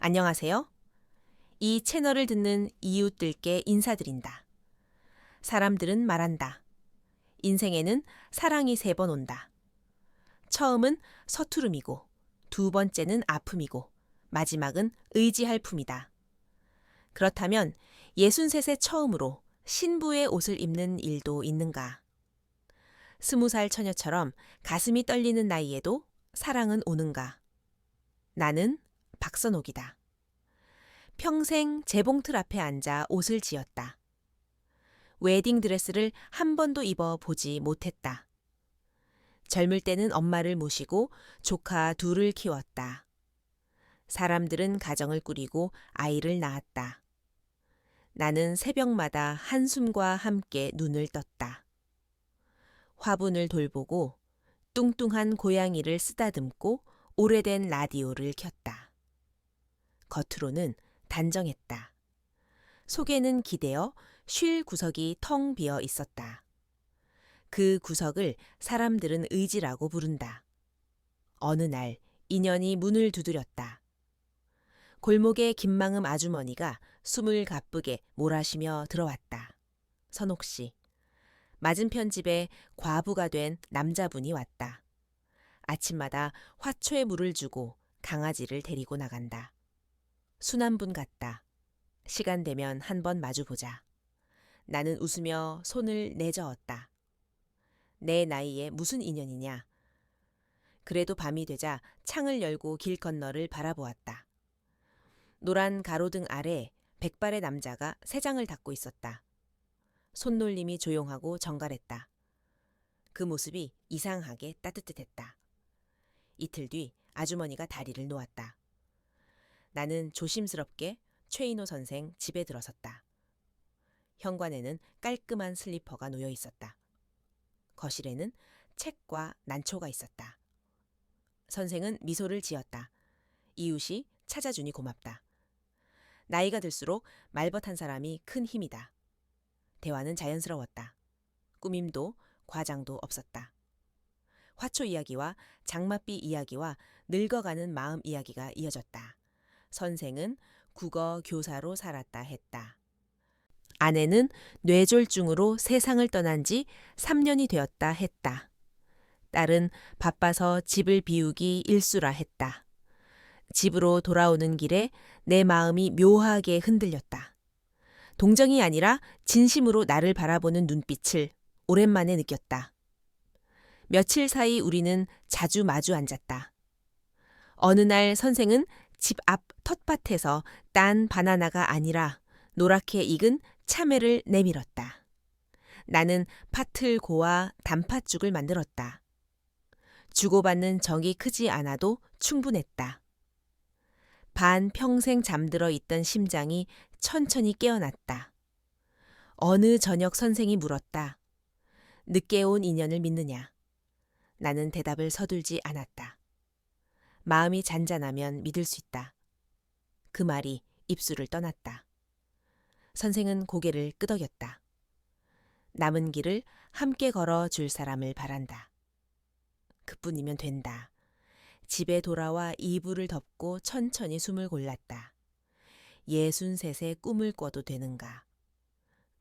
안녕하세요. 이 채널을 듣는 이웃들께 인사드린다. 사람들은 말한다. 인생에는 사랑이 3번 온다. 처음은 서투름이고, 두 번째는 아픔이고, 마지막은 의지할 품이다. 그렇다면 63세 처음으로 신부의 옷을 입는 일도 있는가? 20살 처녀처럼 가슴이 떨리는 나이에도 사랑은 오는가? 나는 박선옥이다. 평생 재봉틀 앞에 앉아 옷을 지었다. 웨딩드레스를 한 번도 입어 보지 못했다. 젊을 때는 엄마를 모시고 조카 둘을 키웠다. 사람들은 가정을 꾸리고 아이를 낳았다. 나는 새벽마다 한숨과 함께 눈을 떴다. 화분을 돌보고 뚱뚱한 고양이를 쓰다듬고 오래된 라디오를 켰다. 겉으로는 단정했다. 속에는 기대어 쉴 구석이 텅 비어 있었다. 그 구석을 사람들은 의지라고 부른다. 어느 날 인연이 문을 두드렸다. 골목의 김망음 아주머니가 숨을 가쁘게 몰아쉬며 들어왔다. 선옥 씨. 맞은편 집에 과부가 된 남자분이 왔다. 아침마다 화초에 물을 주고 강아지를 데리고 나간다. 순한 분 같다. 시간 되면 한번 마주보자. 나는 웃으며 손을 내저었다. 내 나이에 무슨 인연이냐. 그래도 밤이 되자 창을 열고 길 건너를 바라보았다. 노란 가로등 아래 백발의 남자가 새 장을 닦고 있었다. 손놀림이 조용하고 정갈했다. 그 모습이 이상하게 따뜻했다. 이틀 뒤 아주머니가 다리를 놓았다. 나는 조심스럽게 최인호 선생 집에 들어섰다. 현관에는 깔끔한 슬리퍼가 놓여 있었다. 거실에는 책과 난초가 있었다. 선생은 미소를 지었다. 이웃이 찾아주니 고맙다. 나이가 들수록 말벗한 사람이 큰 힘이다. 대화는 자연스러웠다. 꾸밈도 과장도 없었다. 화초 이야기와 장맛비 이야기와 늙어가는 마음 이야기가 이어졌다. 선생은 국어 교사로 살았다 했다. 아내는 뇌졸중으로 세상을 떠난 지 3년이 되었다 했다. 딸은 바빠서 집을 비우기 일수라 했다. 집으로 돌아오는 길에 내 마음이 묘하게 흔들렸다. 동정이 아니라 진심으로 나를 바라보는 눈빛을 오랜만에 느꼈다. 며칠 사이 우리는 자주 마주 앉았다. 어느 날 선생은 집 앞 텃밭에서 딴 바나나가 아니라 노랗게 익은 참외를 내밀었다. 나는 팥을 고아 단팥죽을 만들었다. 주고받는 정이 크지 않아도 충분했다. 반평생 잠들어 있던 심장이 천천히 깨어났다. 어느 저녁 선생이 물었다. 늦게 온 인연을 믿느냐? 나는 대답을 서둘지 않았다. 마음이 잔잔하면 믿을 수 있다. 그 말이 입술을 떠났다. 선생은 고개를 끄덕였다. 남은 길을 함께 걸어 줄 사람을 바란다. 그뿐이면 된다. 집에 돌아와 이불을 덮고 천천히 숨을 골랐다. 63의 꿈을 꿔도 되는가.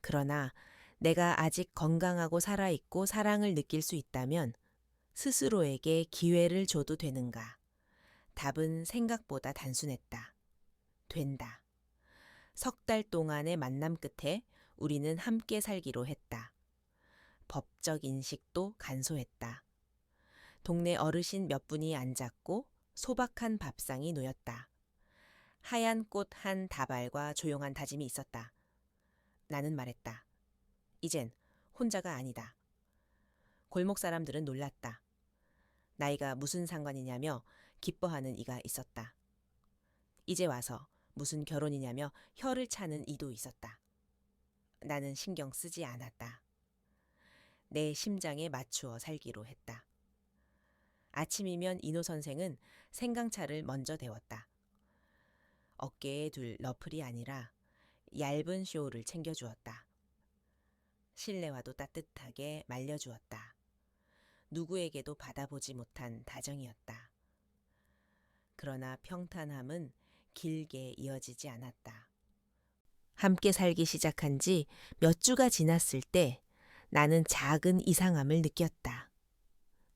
그러나 내가 아직 건강하고 살아있고 사랑을 느낄 수 있다면 스스로에게 기회를 줘도 되는가. 답은 생각보다 단순했다. 된다. 3달 동안의 만남 끝에 우리는 함께 살기로 했다. 법적 인식도 간소했다. 동네 어르신 몇 분이 앉았고 소박한 밥상이 놓였다. 하얀 꽃 한 다발과 조용한 다짐이 있었다. 나는 말했다. 이젠 혼자가 아니다. 골목 사람들은 놀랐다. 나이가 무슨 상관이냐며 기뻐하는 이가 있었다. 이제 와서 무슨 결혼이냐며 혀를 차는 이도 있었다. 나는 신경 쓰지 않았다. 내 심장에 맞추어 살기로 했다. 아침이면 인호 선생은 생강차를 먼저 데웠다. 어깨에 둘 러플이 아니라 얇은 쇼를 챙겨주었다. 실내화도 따뜻하게 말려주었다. 누구에게도 받아보지 못한 다정이었다. 그러나 평탄함은 길게 이어지지 않았다. 함께 살기 시작한 지 몇 주가 지났을 때 나는 작은 이상함을 느꼈다.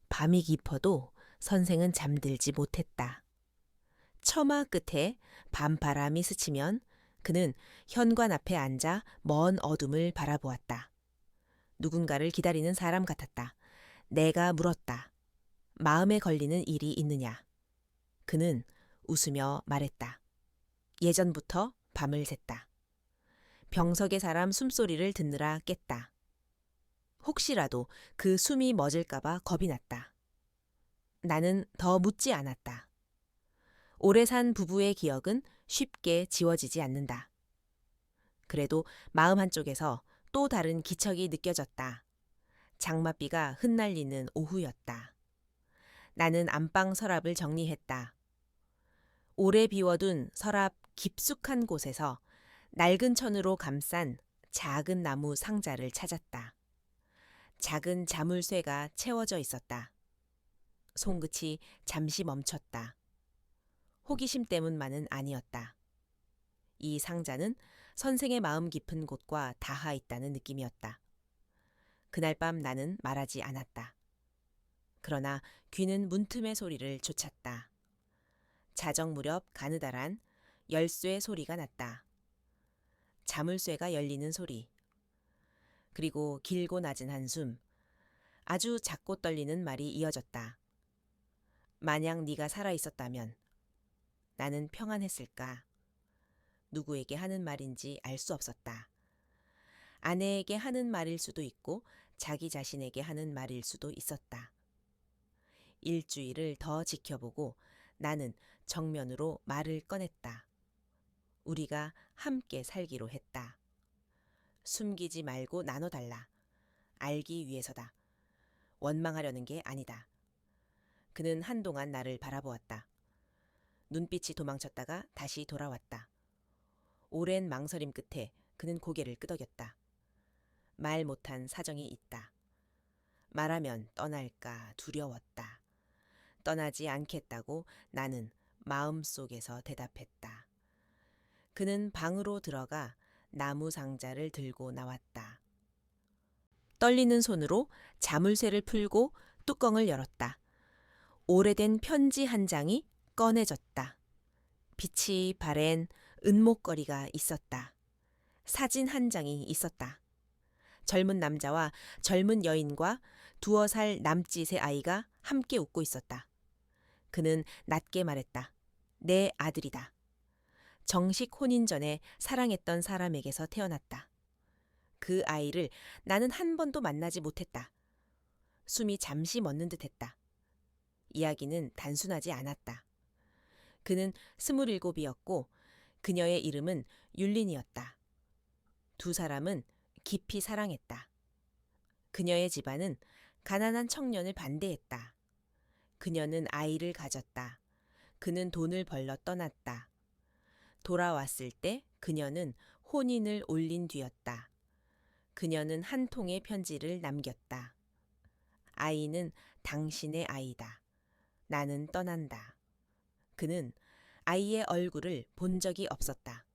밤이 깊어도 선생은 잠들지 못했다. 처마 끝에 밤바람이 스치면 그는 현관 앞에 앉아 먼 어둠을 바라보았다. 누군가를 기다리는 사람 같았다. 내가 물었다. 마음에 걸리는 일이 있느냐? 그는 웃으며 말했다. 예전부터 밤을 샜다. 병석의 사람 숨소리를 듣느라 깼다. 혹시라도 그 숨이 멎을까봐 겁이 났다. 나는 더 묻지 않았다. 오래 산 부부의 기억은 쉽게 지워지지 않는다. 그래도 마음 한쪽에서 또 다른 기척이 느껴졌다. 장맛비가 흩날리는 오후였다. 나는 안방 서랍을 정리했다. 오래 비워둔 서랍 깊숙한 곳에서 낡은 천으로 감싼 작은 나무 상자를 찾았다. 작은 자물쇠가 채워져 있었다. 손끝이 잠시 멈췄다. 호기심 때문만은 아니었다. 이 상자는 선생의 마음 깊은 곳과 닿아 있다는 느낌이었다. 그날 밤 나는 말하지 않았다. 그러나 귀는 문틈의 소리를 쫓았다. 자정 무렵 가느다란 열쇠 소리가 났다. 자물쇠가 열리는 소리. 그리고 길고 낮은 한숨. 아주 작고 떨리는 말이 이어졌다. 만약 네가 살아있었다면 나는 평안했을까? 누구에게 하는 말인지 알 수 없었다. 아내에게 하는 말일 수도 있고 자기 자신에게 하는 말일 수도 있었다. 일주일을 더 지켜보고 나는 정면으로 말을 꺼냈다. 우리가 함께 살기로 했다. 숨기지 말고 나눠달라. 알기 위해서다. 원망하려는 게 아니다. 그는 한동안 나를 바라보았다. 눈빛이 도망쳤다가 다시 돌아왔다. 오랜 망설임 끝에 그는 고개를 끄덕였다. 말 못한 사정이 있다. 말하면 떠날까 두려웠다. 떠나지 않겠다고 나는 마음속에서 대답했다. 그는 방으로 들어가 나무 상자를 들고 나왔다. 떨리는 손으로 자물쇠를 풀고 뚜껑을 열었다. 오래된 편지 한 장이 꺼내졌다. 빛이 바랜 은목걸이가 있었다. 사진 한 장이 있었다. 젊은 남자와 젊은 여인과 2살 남짓의 아이가 함께 웃고 있었다. 그는 낮게 말했다. 내 아들이다. 정식 혼인 전에 사랑했던 사람에게서 태어났다. 그 아이를 나는 한 번도 만나지 못했다. 숨이 잠시 멎는 듯했다. 이야기는 단순하지 않았다. 그는 27이었고 그녀의 이름은 율린이었다. 2사람은 깊이 사랑했다. 그녀의 집안은 가난한 청년을 반대했다. 그녀는 아이를 가졌다. 그는 돈을 벌러 떠났다. 돌아왔을 때 그녀는 혼인을 올린 뒤였다. 그녀는 한 통의 편지를 남겼다. 아이는 당신의 아이다. 나는 떠난다. 그는 아이의 얼굴을 본 적이 없었다.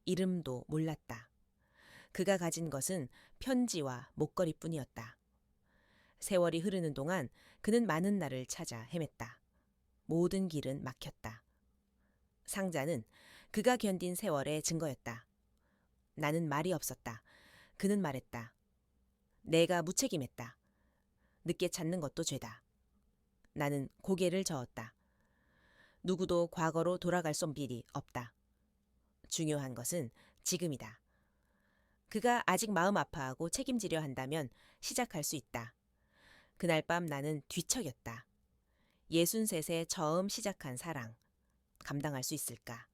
이름도 몰랐다. 그가 가진 것은 편지와 목걸이뿐이었다. 세월이 흐르는 동안 그는 많은 날을 찾아 헤맸다. 모든 길은 막혔다. 상자는 그가 견딘 세월의 증거였다. 나는 말이 없었다. 그는 말했다. 내가 무책임했다. 늦게 찾는 것도 죄다. 나는 고개를 저었다. 누구도 과거로 돌아갈 손길이 없다. 중요한 것은 지금이다. 그가 아직 마음 아파하고 책임지려 한다면 시작할 수 있다. 그날 밤 나는 뒤척였다. 63세 처음 시작한 사랑. 감당할 수 있을까?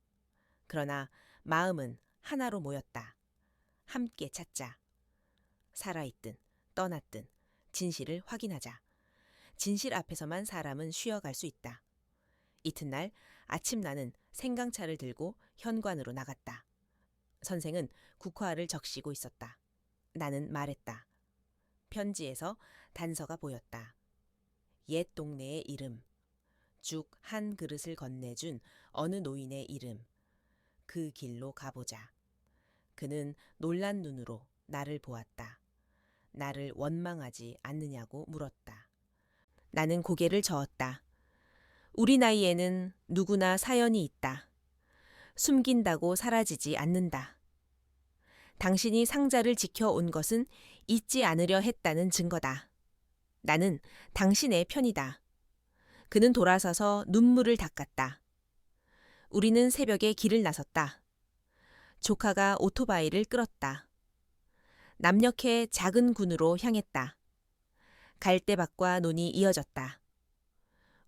그러나 마음은 하나로 모였다. 함께 찾자. 살아있든 떠났든 진실을 확인하자. 진실 앞에서만 사람은 쉬어갈 수 있다. 이튿날 아침 나는 생강차를 들고 현관으로 나갔다. 선생은 국화를 적시고 있었다. 나는 말했다. 편지에서 단서가 보였다. 옛 동네의 이름. 죽 한 그릇을 건네준 어느 노인의 이름. 그 길로 가보자. 그는 놀란 눈으로 나를 보았다. 나를 원망하지 않느냐고 물었다. 나는 고개를 저었다. 우리 나이에는 누구나 사연이 있다. 숨긴다고 사라지지 않는다. 당신이 상자를 지켜온 것은 잊지 않으려 했다는 증거다. 나는 당신의 편이다. 그는 돌아서서 눈물을 닦았다. 우리는 새벽에 길을 나섰다. 조카가 오토바이를 끌었다. 남녘의 작은 군으로 향했다. 갈대밭과 논이 이어졌다.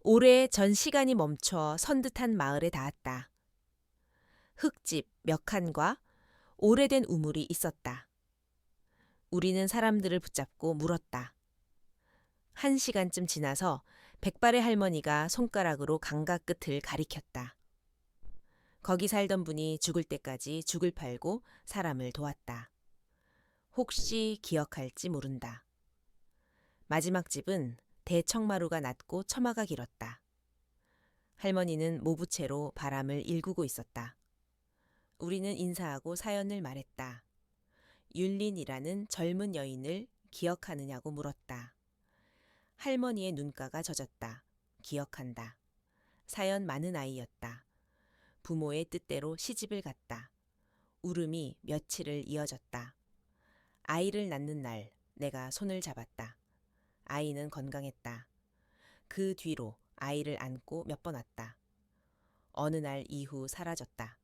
오래 전 시간이 멈춰 선 듯한 마을에 닿았다. 흙집 몇 칸과 오래된 우물이 있었다. 우리는 사람들을 붙잡고 물었다. 1시간쯤 지나서 백발의 할머니가 손가락으로 강가 끝을 가리켰다. 거기 살던 분이 죽을 때까지 죽을 팔고 사람을 도왔다. 혹시 기억할지 모른다. 마지막 집은 대청마루가 낮고 처마가 길었다. 할머니는 모부채로 바람을 일구고 있었다. 우리는 인사하고 사연을 말했다. 율린이라는 젊은 여인을 기억하느냐고 물었다. 할머니의 눈가가 젖었다. 기억한다. 사연 많은 아이였다. 부모의 뜻대로 시집을 갔다. 울음이 며칠을 이어졌다. 아이를 낳는 날 내가 손을 잡았다. 아이는 건강했다. 그 뒤로 아이를 안고 몇 번 왔다. 어느 날 이후 사라졌다.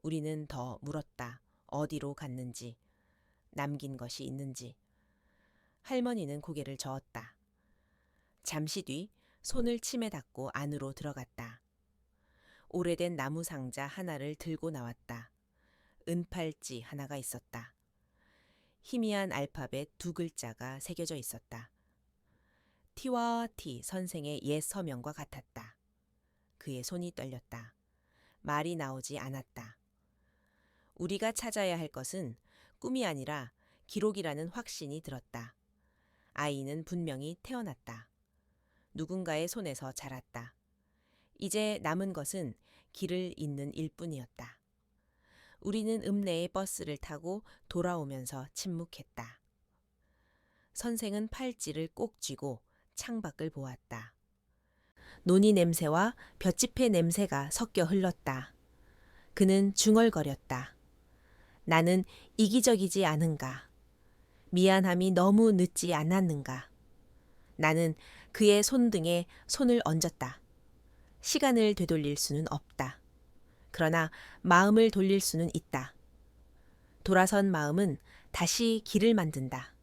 우리는 더 물었다. 어디로 갔는지, 남긴 것이 있는지. 할머니는 고개를 저었다. 잠시 뒤 손을 침에 닦고 안으로 들어갔다. 오래된 나무 상자 하나를 들고 나왔다. 은팔찌 하나가 있었다. 희미한 알파벳 2글자가 새겨져 있었다. T와 T 선생의 옛 서명과 같았다. 그의 손이 떨렸다. 말이 나오지 않았다. 우리가 찾아야 할 것은 꿈이 아니라 기록이라는 확신이 들었다. 아이는 분명히 태어났다. 누군가의 손에서 자랐다. 이제 남은 것은 길을 잇는 일뿐이었다. 우리는 읍내의 버스를 타고 돌아오면서 침묵했다. 선생은 팔찌를 꼭 쥐고 창밖을 보았다. 논이 냄새와 볏짚의 냄새가 섞여 흘렀다. 그는 중얼거렸다. 나는 이기적이지 않은가? 미안함이 너무 늦지 않았는가? 나는 그의 손등에 손을 얹었다. 시간을 되돌릴 수는 없다. 그러나 마음을 돌릴 수는 있다. 돌아선 마음은 다시 길을 만든다.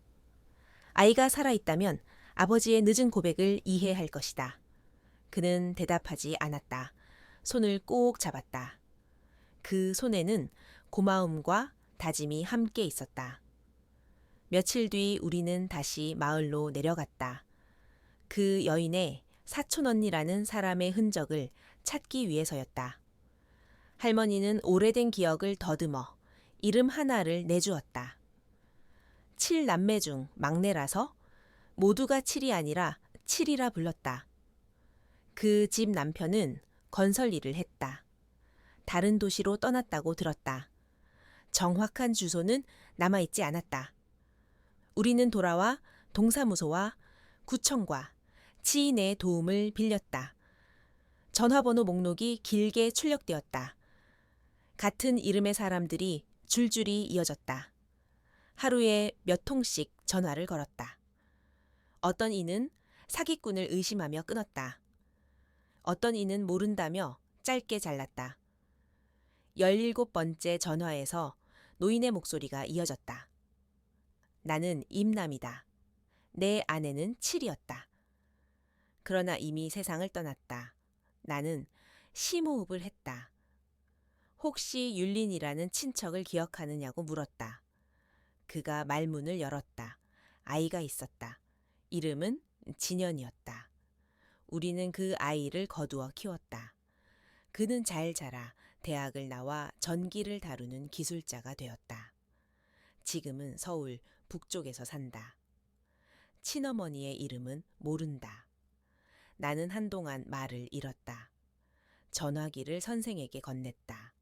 아이가 살아있다면 아버지의 늦은 고백을 이해할 것이다. 그는 대답하지 않았다. 손을 꼭 잡았다. 그 손에는 고마움과 다짐이 함께 있었다. 며칠 뒤 우리는 다시 마을로 내려갔다. 그 여인의 사촌 언니라는 사람의 흔적을 찾기 위해서였다. 할머니는 오래된 기억을 더듬어 이름 하나를 내주었다. 7남매 중 막내라서 모두가 7이 아니라 7이라 불렀다. 그 집 남편은 건설 일을 했다. 다른 도시로 떠났다고 들었다. 정확한 주소는 남아있지 않았다. 우리는 돌아와 동사무소와 구청과 지인의 도움을 빌렸다. 전화번호 목록이 길게 출력되었다. 같은 이름의 사람들이 줄줄이 이어졌다. 하루에 몇 통씩 전화를 걸었다. 어떤 이는 사기꾼을 의심하며 끊었다. 어떤 이는 모른다며 짧게 잘랐다. 17번째 전화에서 노인의 목소리가 이어졌다. 나는 임남이다. 내 아내는 7이었다. 그러나 이미 세상을 떠났다. 나는 심호흡을 했다. 혹시 율린이라는 친척을 기억하느냐고 물었다. 그가 말문을 열었다. 아이가 있었다. 이름은 진현이었다. 우리는 그 아이를 거두어 키웠다. 그는 잘 자라 대학을 나와 전기를 다루는 기술자가 되었다. 지금은 서울 북쪽에서 산다. 친어머니의 이름은 모른다. 나는 한동안 말을 잃었다. 전화기를 선생에게 건넸다.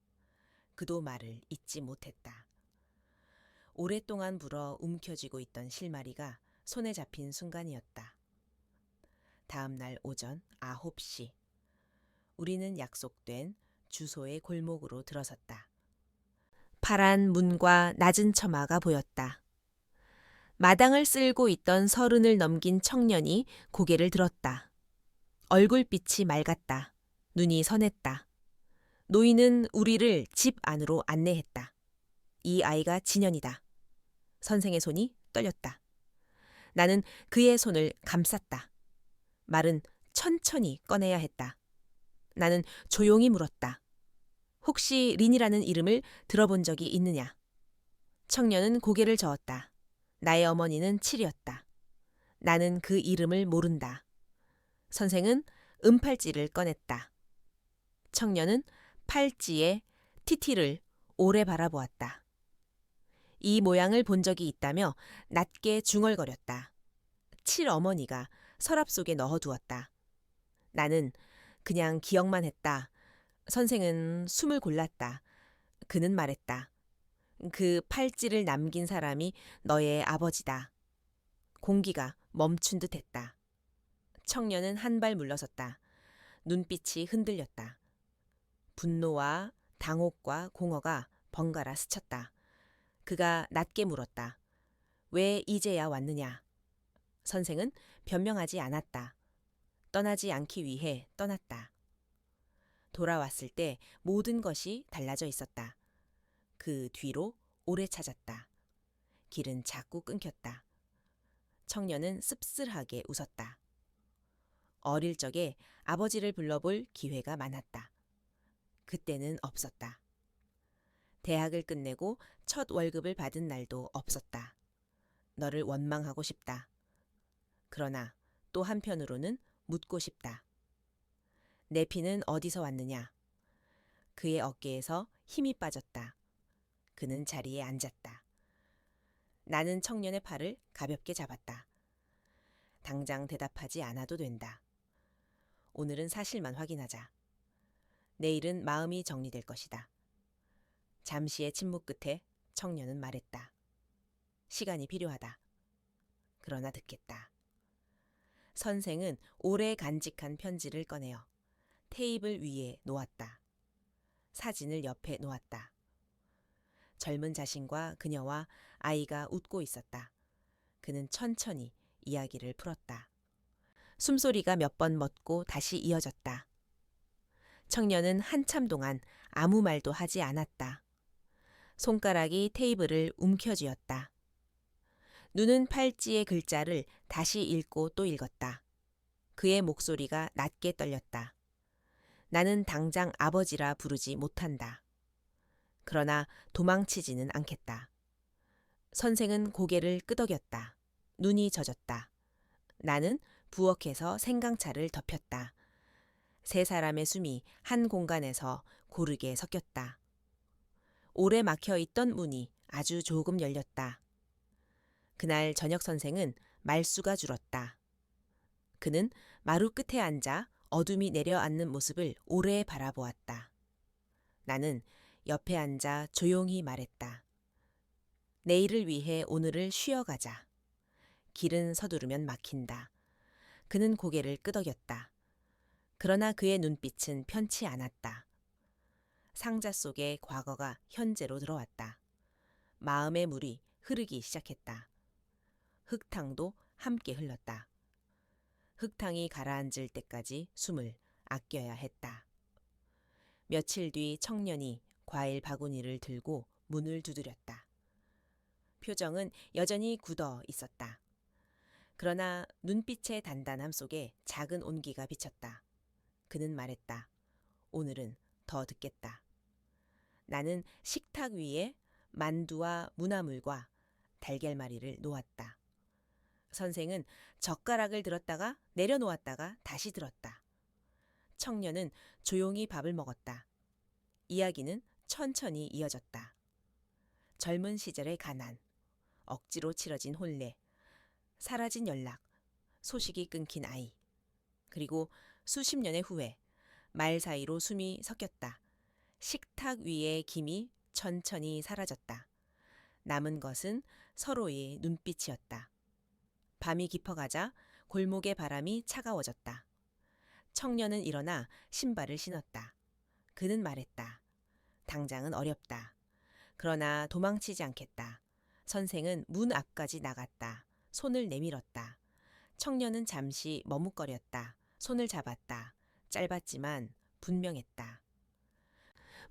그도 말을 잇지 못했다. 오랫동안 불어 움켜쥐고 있던 실마리가 손에 잡힌 순간이었다. 다음 날 오전 9시. 우리는 약속된 주소의 골목으로 들어섰다. 파란 문과 낮은 처마가 보였다. 마당을 쓸고 있던 30을 넘긴 청년이 고개를 들었다. 얼굴빛이 맑았다. 눈이 선했다. 노인은 우리를 집 안으로 안내했다. 이 아이가 진현이다. 선생의 손이 떨렸다. 나는 그의 손을 감쌌다. 말은 천천히 꺼내야 했다. 나는 조용히 물었다. 혹시 린이라는 이름을 들어본 적이 있느냐? 청년은 고개를 저었다. 나의 어머니는 칠이었다. 나는 그 이름을 모른다. 선생은 은팔찌를 꺼냈다. 청년은 팔찌에 티티를 오래 바라보았다. 이 모양을 본 적이 있다며 낮게 중얼거렸다. 칠 어머니가 서랍 속에 넣어두었다. 나는 그냥 기억만 했다. 선생은 숨을 골랐다. 그는 말했다. 그 팔찌를 남긴 사람이 너의 아버지다. 공기가 멈춘 듯 했다. 청년은 한 발 물러섰다. 눈빛이 흔들렸다. 분노와 당혹과 공허가 번갈아 스쳤다. 그가 낮게 물었다. 왜 이제야 왔느냐? 선생은 변명하지 않았다. 떠나지 않기 위해 떠났다. 돌아왔을 때 모든 것이 달라져 있었다. 그 뒤로 오래 찾았다. 길은 자꾸 끊겼다. 청년은 씁쓸하게 웃었다. 어릴 적에 아버지를 불러볼 기회가 많았다. 그때는 없었다. 대학을 끝내고 첫 월급을 받은 날도 없었다. 너를 원망하고 싶다. 그러나 또 한편으로는 묻고 싶다. 내 피는 어디서 왔느냐? 그의 어깨에서 힘이 빠졌다. 그는 자리에 앉았다. 나는 청년의 팔을 가볍게 잡았다. 당장 대답하지 않아도 된다. 오늘은 사실만 확인하자. 내일은 마음이 정리될 것이다. 잠시의 침묵 끝에 청년은 말했다. 시간이 필요하다. 그러나 듣겠다. 선생은 오래 간직한 편지를 꺼내어 테이블 위에 놓았다. 사진을 옆에 놓았다. 젊은 자신과 그녀와 아이가 웃고 있었다. 그는 천천히 이야기를 풀었다. 숨소리가 몇 번 멎고 다시 이어졌다. 청년은 한참 동안 아무 말도 하지 않았다. 손가락이 테이블을 움켜쥐었다. 눈은 팔찌의 글자를 다시 읽고 또 읽었다. 그의 목소리가 낮게 떨렸다. 나는 당장 아버지라 부르지 못한다. 그러나 도망치지는 않겠다. 선생은 고개를 끄덕였다. 눈이 젖었다. 나는 부엌에서 생강차를 덮였다. 세 사람의 숨이 한 공간에서 고르게 섞였다. 오래 막혀있던 문이 아주 조금 열렸다. 그날 저녁 선생은 말수가 줄었다. 그는 마루 끝에 앉아 어둠이 내려앉는 모습을 오래 바라보았다. 나는 옆에 앉아 조용히 말했다. 내일을 위해 오늘을 쉬어가자. 길은 서두르면 막힌다. 그는 고개를 끄덕였다. 그러나 그의 눈빛은 편치 않았다. 상자 속에 과거가 현재로 들어왔다. 마음의 물이 흐르기 시작했다. 흙탕도 함께 흘렀다. 흙탕이 가라앉을 때까지 숨을 아껴야 했다. 며칠 뒤 청년이 과일 바구니를 들고 문을 두드렸다. 표정은 여전히 굳어 있었다. 그러나 눈빛의 단단함 속에 작은 온기가 비쳤다. 그는 말했다. 오늘은 더 듣겠다. 나는 식탁 위에 만두와 무나물과 달걀말이를 놓았다. 선생은 젓가락을 들었다가 내려놓았다가 다시 들었다. 청년은 조용히 밥을 먹었다. 이야기는 천천히 이어졌다. 젊은 시절의 가난, 억지로 치러진 혼례, 사라진 연락, 소식이 끊긴 아이, 그리고 수십 년의 후회, 말 사이로 숨이 섞였다. 식탁 위의 김이 천천히 사라졌다. 남은 것은 서로의 눈빛이었다. 밤이 깊어가자 골목의 바람이 차가워졌다. 청년은 일어나 신발을 신었다. 그는 말했다. 당장은 어렵다. 그러나 도망치지 않겠다. 선생은 문 앞까지 나갔다. 손을 내밀었다. 청년은 잠시 머뭇거렸다. 손을 잡았다. 짧았지만 분명했다.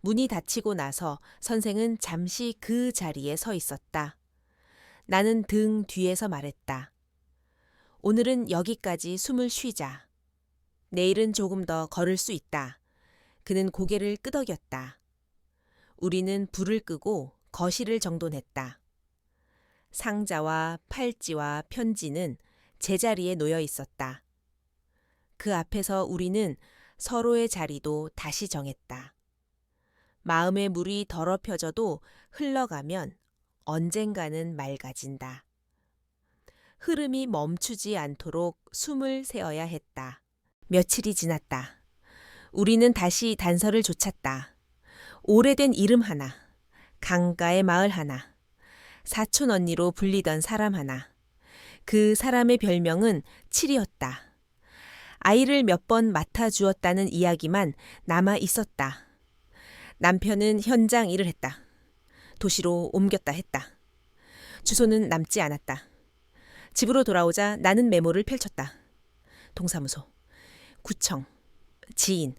문이 닫히고 나서 선생은 잠시 그 자리에 서 있었다. 나는 등 뒤에서 말했다. 오늘은 여기까지 숨을 쉬자. 내일은 조금 더 걸을 수 있다. 그는 고개를 끄덕였다. 우리는 불을 끄고 거실을 정돈했다. 상자와 팔찌와 편지는 제자리에 놓여 있었다. 그 앞에서 우리는 서로의 자리도 다시 정했다. 마음의 물이 더럽혀져도 흘러가면 언젠가는 맑아진다. 흐름이 멈추지 않도록 숨을 세어야 했다. 며칠이 지났다. 우리는 다시 단서를 좇았다. 오래된 이름 하나, 강가의 마을 하나, 사촌 언니로 불리던 사람 하나. 그 사람의 별명은 칠이었다. 아이를 몇 번 맡아주었다는 이야기만 남아 있었다. 남편은 현장 일을 했다. 도시로 옮겼다 했다. 주소는 남지 않았다. 집으로 돌아오자 나는 메모를 펼쳤다. 동사무소, 구청, 지인,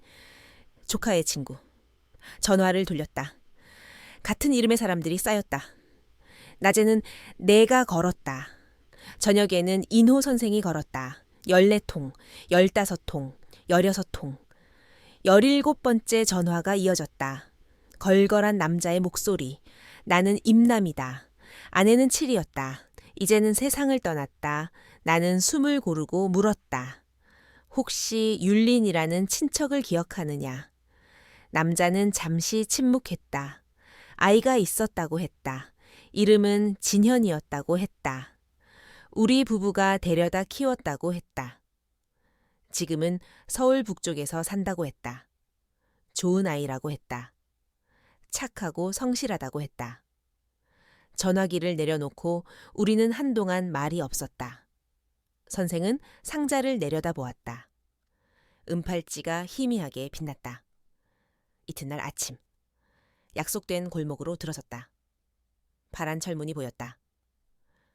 조카의 친구. 전화를 돌렸다. 같은 이름의 사람들이 쌓였다. 낮에는 내가 걸었다. 저녁에는 인호 선생이 걸었다. 14통, 15통, 16통. 17번째 전화가 이어졌다. 걸걸한 남자의 목소리. 나는 임남이다. 아내는 칠이었다. 이제는 세상을 떠났다. 나는 숨을 고르고 물었다. 혹시 율린이라는 친척을 기억하느냐? 남자는 잠시 침묵했다. 아이가 있었다고 했다. 이름은 진현이었다고 했다. 우리 부부가 데려다 키웠다고 했다. 지금은 서울 북쪽에서 산다고 했다. 좋은 아이라고 했다. 착하고 성실하다고 했다. 전화기를 내려놓고 우리는 한동안 말이 없었다. 선생은 상자를 내려다 보았다. 은팔찌가 희미하게 빛났다. 이튿날 아침, 약속된 골목으로 들어섰다. 파란 철문이 보였다.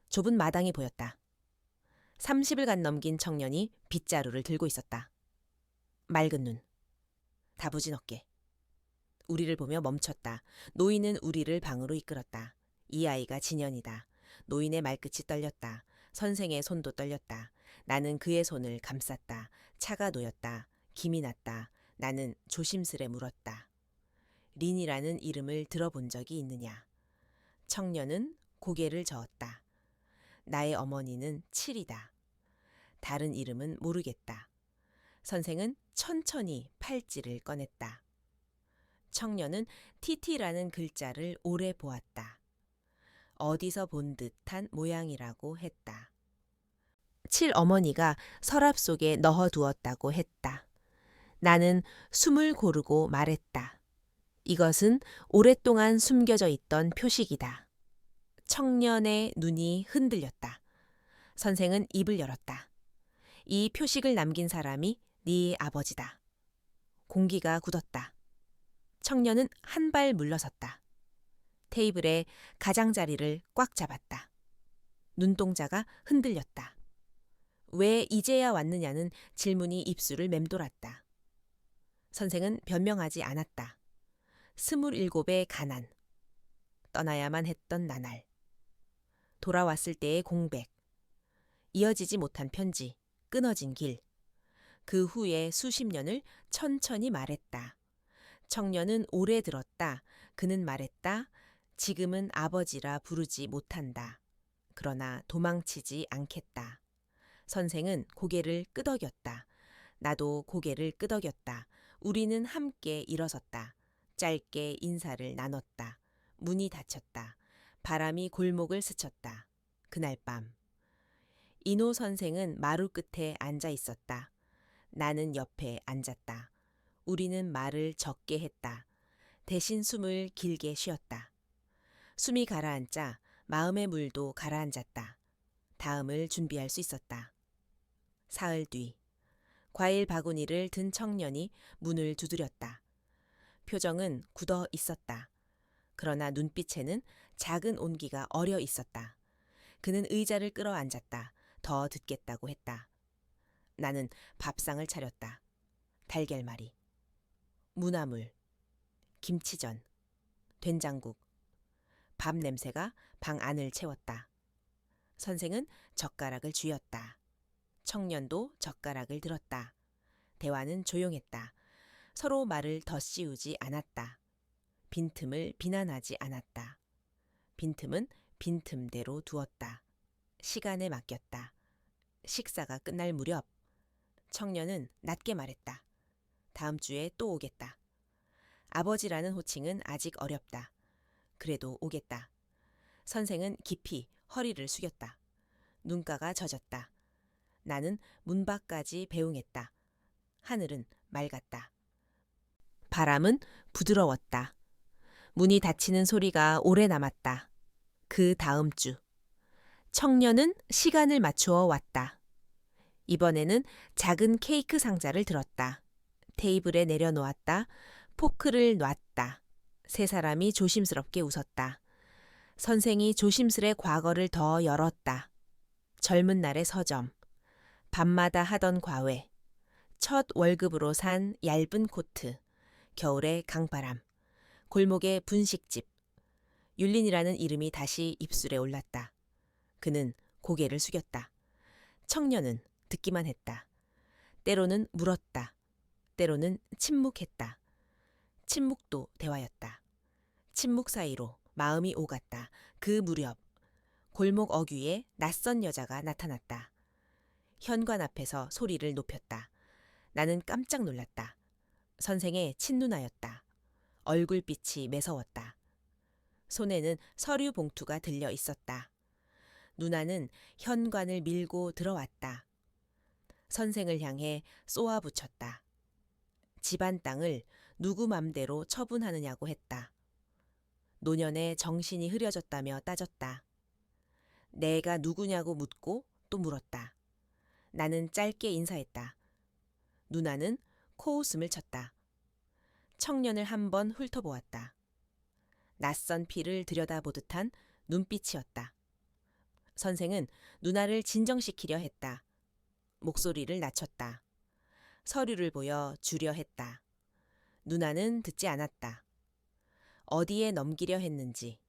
좁은 마당이 보였다. 30을 넘긴 청년이 빗자루를 들고 있었다. 맑은 눈, 다부진 어깨. 우리를 보며 멈췄다. 노인은 우리를 방으로 이끌었다. 이 아이가 진현이다. 노인의 말끝이 떨렸다. 선생의 손도 떨렸다. 나는 그의 손을 감쌌다. 차가 놓였다. 김이 났다. 나는 조심스레 물었다. 린이라는 이름을 들어본 적이 있느냐? 청년은 고개를 저었다. 나의 어머니는 칠이다. 다른 이름은 모르겠다. 선생은 천천히 팔찌를 꺼냈다. 청년은 TT라는 글자를 오래 보았다. 어디서 본 듯한 모양이라고 했다. 칠 어머니가 서랍 속에 넣어두었다고 했다. 나는 숨을 고르고 말했다. 이것은 오랫동안 숨겨져 있던 표식이다. 청년의 눈이 흔들렸다. 선생은 입을 열었다. 이 표식을 남긴 사람이 네 아버지다. 공기가 굳었다. 청년은 한 발 물러섰다. 테이블에 가장자리를 꽉 잡았다. 눈동자가 흔들렸다. 왜 이제야 왔느냐는 질문이 입술을 맴돌았다. 선생은 변명하지 않았다. 27의 가난. 떠나야만 했던 나날. 돌아왔을 때의 공백. 이어지지 못한 편지. 끊어진 길. 그 후에 수십 년을 천천히 말했다. 청년은 오래 들었다. 그는 말했다. 지금은 아버지라 부르지 못한다. 그러나 도망치지 않겠다. 선생은 고개를 끄덕였다. 나도 고개를 끄덕였다. 우리는 함께 일어섰다. 짧게 인사를 나눴다. 문이 닫혔다. 바람이 골목을 스쳤다. 그날 밤. 인호 선생은 마루 끝에 앉아 있었다. 나는 옆에 앉았다. 우리는 말을 적게 했다. 대신 숨을 길게 쉬었다. 숨이 가라앉자 마음의 물도 가라앉았다. 다음을 준비할 수 있었다. 사흘 뒤 과일 바구니를 든 청년이 문을 두드렸다. 표정은 굳어 있었다. 그러나 눈빛에는 작은 온기가 어려 있었다. 그는 의자를 끌어앉았다. 더 듣겠다고 했다. 나는 밥상을 차렸다. 달걀말이, 무나물, 김치전, 된장국. 밥 냄새가 방 안을 채웠다. 선생은 젓가락을 쥐었다. 청년도 젓가락을 들었다. 대화는 조용했다. 서로 말을 덧씌우지 않았다. 빈틈을 비난하지 않았다. 빈틈은 빈틈대로 두었다. 시간에 맡겼다. 식사가 끝날 무렵 청년은 낮게 말했다. 다음 주에 또 오겠다. 아버지라는 호칭은 아직 어렵다. 그래도 오겠다. 선생은 깊이 허리를 숙였다. 눈가가 젖었다. 나는 문 밖까지 배웅했다. 하늘은 맑았다. 바람은 부드러웠다. 문이 닫히는 소리가 오래 남았다. 그 다음 주. 청년은 시간을 맞추어 왔다. 이번에는 작은 케이크 상자를 들었다. 테이블에 내려놓았다. 포크를 놨다. 세 사람이 조심스럽게 웃었다. 선생이 조심스레 과거를 더 열었다. 젊은 날의 서점, 밤마다 하던 과외, 첫 월급으로 산 얇은 코트, 겨울의 강바람, 골목의 분식집. 율린이라는 이름이 다시 입술에 올랐다. 그는 고개를 숙였다. 청년은 듣기만 했다. 때로는 물었다. 때로는 침묵했다. 침묵도 대화였다. 침묵 사이로 마음이 오갔다. 그 무렵 골목 어귀에 낯선 여자가 나타났다. 현관 앞에서 소리를 높였다. 나는 깜짝 놀랐다. 선생의 친누나였다. 얼굴빛이 매서웠다. 손에는 서류 봉투가 들려 있었다. 누나는 현관을 밀고 들어왔다. 선생을 향해 쏘아붙였다. 집안 땅을 누구 맘대로 처분하느냐고 했다. 노년에 정신이 흐려졌다며 따졌다. 내가 누구냐고 묻고 또 물었다. 나는 짧게 인사했다. 누나는 코웃음을 쳤다. 청년을 한번 훑어보았다. 낯선 피를 들여다보듯한 눈빛이었다. 선생은 누나를 진정시키려 했다. 목소리를 낮췄다. 서류를 보여 주려 했다. 누나는 듣지 않았다. 어디에 넘기려 했는지,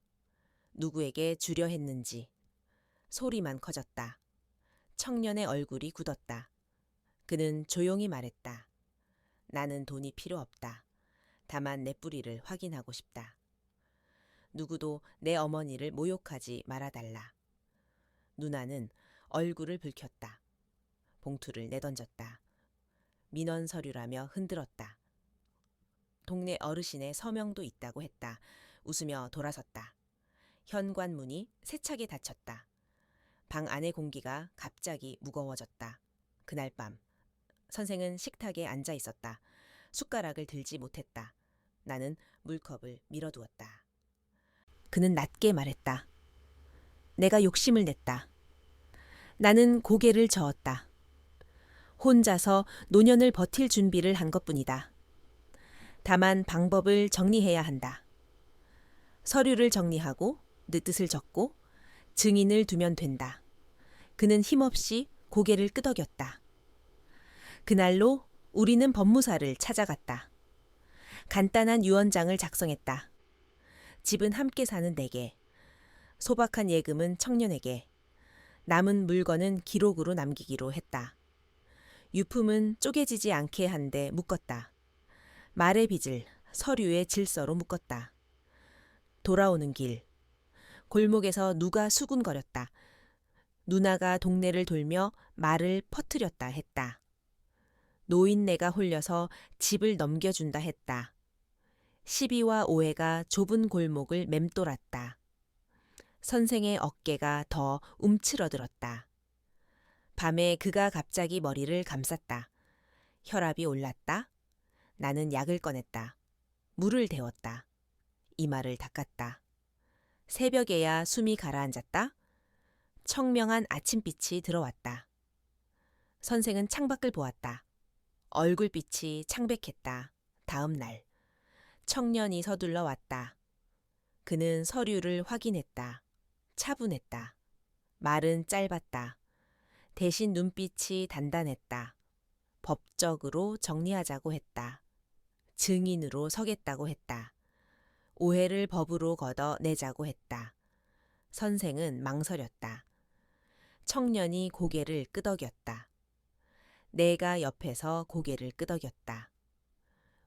누구에게 주려 했는지, 소리만 커졌다. 청년의 얼굴이 굳었다. 그는 조용히 말했다. 나는 돈이 필요 없다. 다만 내 뿌리를 확인하고 싶다. 누구도 내 어머니를 모욕하지 말아달라. 누나는 얼굴을 붉혔다. 봉투를 내던졌다. 민원 서류라며 흔들었다. 동네 어르신의 서명도 있다고 했다. 웃으며 돌아섰다. 현관문이 세차게 닫혔다. 방 안의 공기가 갑자기 무거워졌다. 그날 밤 선생은 식탁에 앉아 있었다. 숟가락을 들지 못했다. 나는 물컵을 밀어두었다. 그는 낮게 말했다. 내가 욕심을 냈다. 나는 고개를 저었다. 혼자서 노년을 버틸 준비를 한 것뿐이다. 다만 방법을 정리해야 한다. 서류를 정리하고 내 뜻을 적고 증인을 두면 된다. 그는 힘없이 고개를 끄덕였다. 그날로 우리는 법무사를 찾아갔다. 간단한 유언장을 작성했다. 집은 함께 사는 내게, 소박한 예금은 청년에게, 남은 물건은 기록으로 남기기로 했다. 유품은 쪼개지지 않게 한데 묶었다. 말의 빚을 서류의 질서로 묶었다. 돌아오는 길, 골목에서 누가 수군거렸다. 누나가 동네를 돌며 말을 퍼뜨렸다 했다. 노인네가 홀려서 집을 넘겨준다 했다. 시비와 오해가 좁은 골목을 맴돌았다. 선생의 어깨가 더 움츠러들었다. 밤에 그가 갑자기 머리를 감쌌다. 혈압이 올랐다. 나는 약을 꺼냈다. 물을 데웠다. 이마를 닦았다. 새벽에야 숨이 가라앉았다. 청명한 아침빛이 들어왔다. 선생은 창밖을 보았다. 얼굴빛이 창백했다. 다음 날 청년이 서둘러 왔다. 그는 서류를 확인했다. 차분했다. 말은 짧았다. 대신 눈빛이 단단했다. 법적으로 정리하자고 했다. 증인으로 서겠다고 했다. 오해를 법으로 걷어내자고 했다. 선생은 망설였다. 청년이 고개를 끄덕였다. 내가 옆에서 고개를 끄덕였다.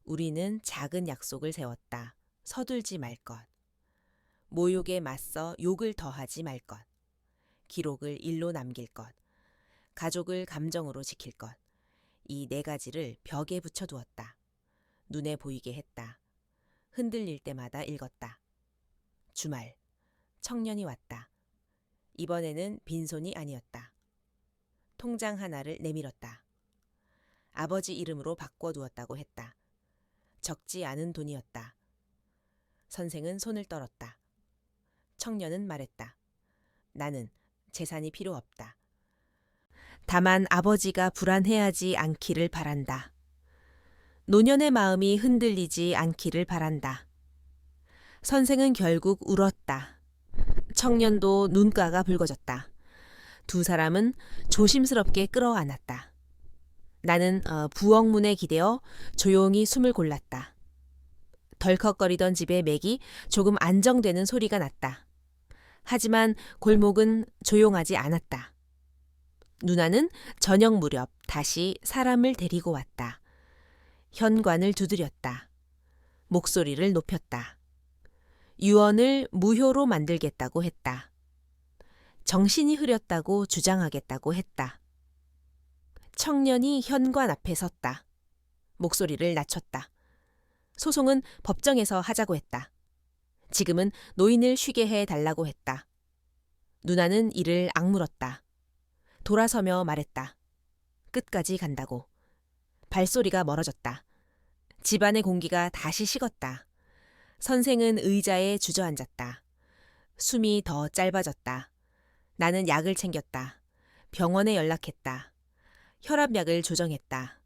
우리는 작은 약속을 세웠다. 서둘지 말 것. 모욕에 맞서 욕을 더하지 말 것. 기록을 일로 남길 것. 가족을 감정으로 지킬 것. 이 네 가지를 벽에 붙여두었다. 눈에 보이게 했다. 흔들릴 때마다 읽었다. 주말. 청년이 왔다. 이번에는 빈손이 아니었다. 통장 하나를 내밀었다. 아버지 이름으로 바꿔두었다고 했다. 적지 않은 돈이었다. 선생은 손을 떨었다. 청년은 말했다. 나는 재산이 필요 없다. 다만 아버지가 불안해하지 않기를 바란다. 노년의 마음이 흔들리지 않기를 바란다. 선생은 결국 울었다. 청년도 눈가가 붉어졌다. 두 사람은 조심스럽게 끌어안았다. 나는 부엌문에 기대어 조용히 숨을 골랐다. 덜컥거리던 집의 맥이 조금 안정되는 소리가 났다. 하지만 골목은 조용하지 않았다. 누나는 저녁 무렵 다시 사람을 데리고 왔다. 현관을 두드렸다. 목소리를 높였다. 유언을 무효로 만들겠다고 했다. 정신이 흐렸다고 주장하겠다고 했다. 청년이 현관 앞에 섰다. 목소리를 낮췄다. 소송은 법정에서 하자고 했다. 지금은 노인을 쉬게 해달라고 했다. 누나는 이를 악물었다. 돌아서며 말했다. 끝까지 간다고. 발소리가 멀어졌다. 집안의 공기가 다시 식었다. 선생은 의자에 주저앉았다. 숨이 더 짧아졌다. 나는 약을 챙겼다. 병원에 연락했다. 혈압약을 조정했다.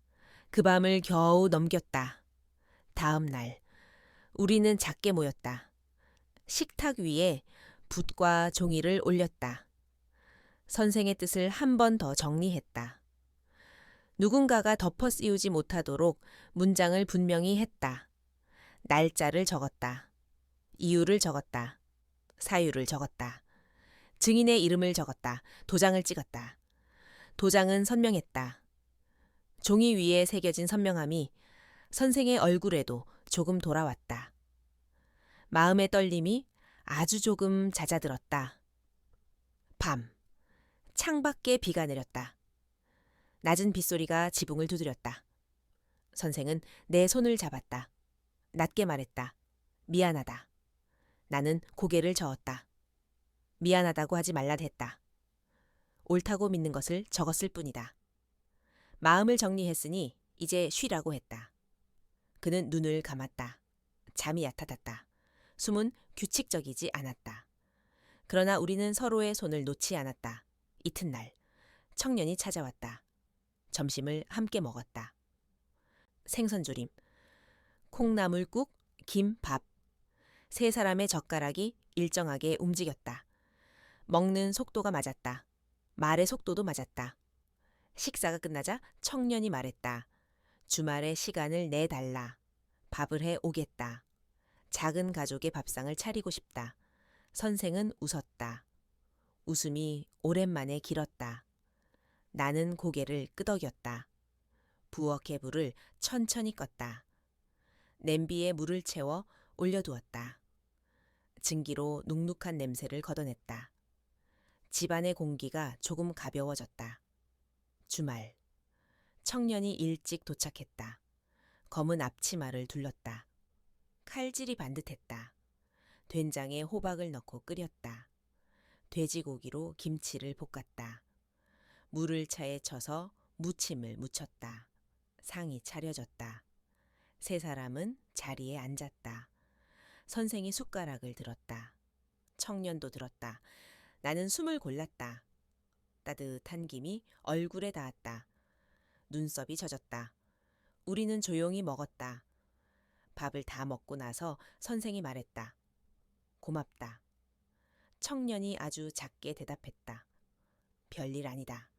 그 밤을 겨우 넘겼다. 다음 날 우리는 작게 모였다. 식탁 위에 붓과 종이를 올렸다. 선생의 뜻을 한 번 더 정리했다. 누군가가 덮어 씌우지 못하도록 문장을 분명히 했다. 날짜를 적었다. 이유를 적었다. 사유를 적었다. 증인의 이름을 적었다. 도장을 찍었다. 도장은 선명했다. 종이 위에 새겨진 선명함이 선생의 얼굴에도 조금 돌아왔다. 마음의 떨림이 아주 조금 잦아들었다. 밤. 창밖에 비가 내렸다. 낮은 빗소리가 지붕을 두드렸다. 선생은 내 손을 잡았다. 낮게 말했다. 미안하다. 나는 고개를 저었다. 미안하다고 하지 말라 했다. 옳다고 믿는 것을 적었을 뿐이다. 마음을 정리했으니 이제 쉬라고 했다. 그는 눈을 감았다. 잠이 얕아졌다. 숨은 규칙적이지 않았다. 그러나 우리는 서로의 손을 놓지 않았다. 이튿날 청년이 찾아왔다. 점심을 함께 먹었다. 생선조림, 콩나물국, 김, 밥. 세 사람의 젓가락이 일정하게 움직였다. 먹는 속도가 맞았다. 말의 속도도 맞았다. 식사가 끝나자 청년이 말했다. 주말에 시간을 내달라. 밥을 해 오겠다. 작은 가족의 밥상을 차리고 싶다. 선생은 웃었다. 웃음이 오랜만에 길었다. 나는 고개를 끄덕였다. 부엌의 불을 천천히 껐다. 냄비에 물을 채워 올려두었다. 증기로 눅눅한 냄새를 걷어냈다. 집안의 공기가 조금 가벼워졌다. 주말. 청년이 일찍 도착했다. 검은 앞치마를 둘렀다. 칼질이 반듯했다. 된장에 호박을 넣고 끓였다. 돼지고기로 김치를 볶았다. 물을 차에 쳐서 무침을 무쳤다. 상이 차려졌다. 세 사람은 자리에 앉았다. 선생이 숟가락을 들었다. 청년도 들었다. 나는 숨을 골랐다. 따뜻한 김이 얼굴에 닿았다. 눈썹이 젖었다. 우리는 조용히 먹었다. 밥을 다 먹고 나서 선생이 말했다. 고맙다. 청년이 아주 작게 대답했다. 별일 아니다.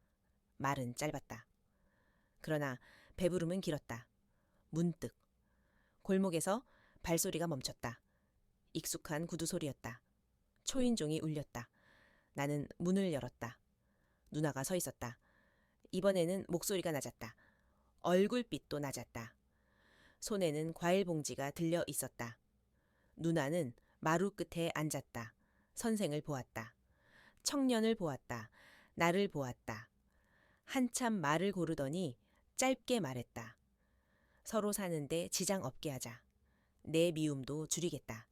말은 짧았다. 그러나 배부름은 길었다. 문득 골목에서 발소리가 멈췄다. 익숙한 구두 소리였다. 초인종이 울렸다. 나는 문을 열었다. 누나가 서 있었다. 이번에는 목소리가 낮았다. 얼굴빛도 낮았다. 손에는 과일 봉지가 들려 있었다. 누나는 마루 끝에 앉았다. 선생을 보았다. 청년을 보았다. 나를 보았다. 한참 말을 고르더니 짧게 말했다. 서로 사는데 지장 없게 하자. 내 미움도 줄이겠다.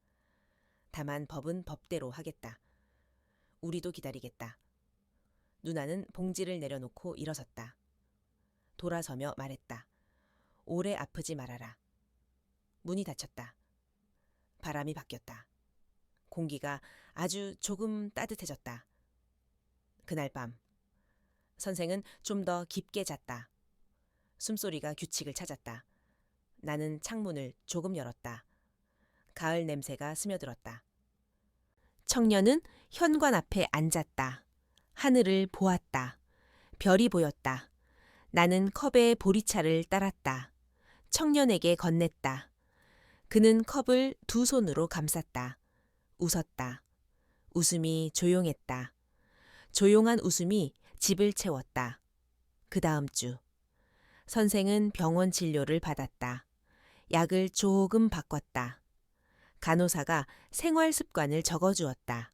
다만 법은 법대로 하겠다. 우리도 기다리겠다. 누나는 봉지를 내려놓고 일어섰다. 돌아서며 말했다. 오래 아프지 말아라. 문이 닫혔다. 바람이 바뀌었다. 공기가 아주 조금 따뜻해졌다. 그날 밤 선생은 좀 더 깊게 잤다. 숨소리가 규칙을 찾았다. 나는 창문을 조금 열었다. 가을 냄새가 스며들었다. 청년은 현관 앞에 앉았다. 하늘을 보았다. 별이 보였다. 나는 컵에 보리차를 따랐다. 청년에게 건넸다. 그는 컵을 두 손으로 감쌌다. 웃었다. 웃음이 조용했다. 조용한 웃음이 집을 채웠다. 그 다음 주 선생은 병원 진료를 받았다. 약을 조금 바꿨다. 간호사가 생활 습관을 적어주었다.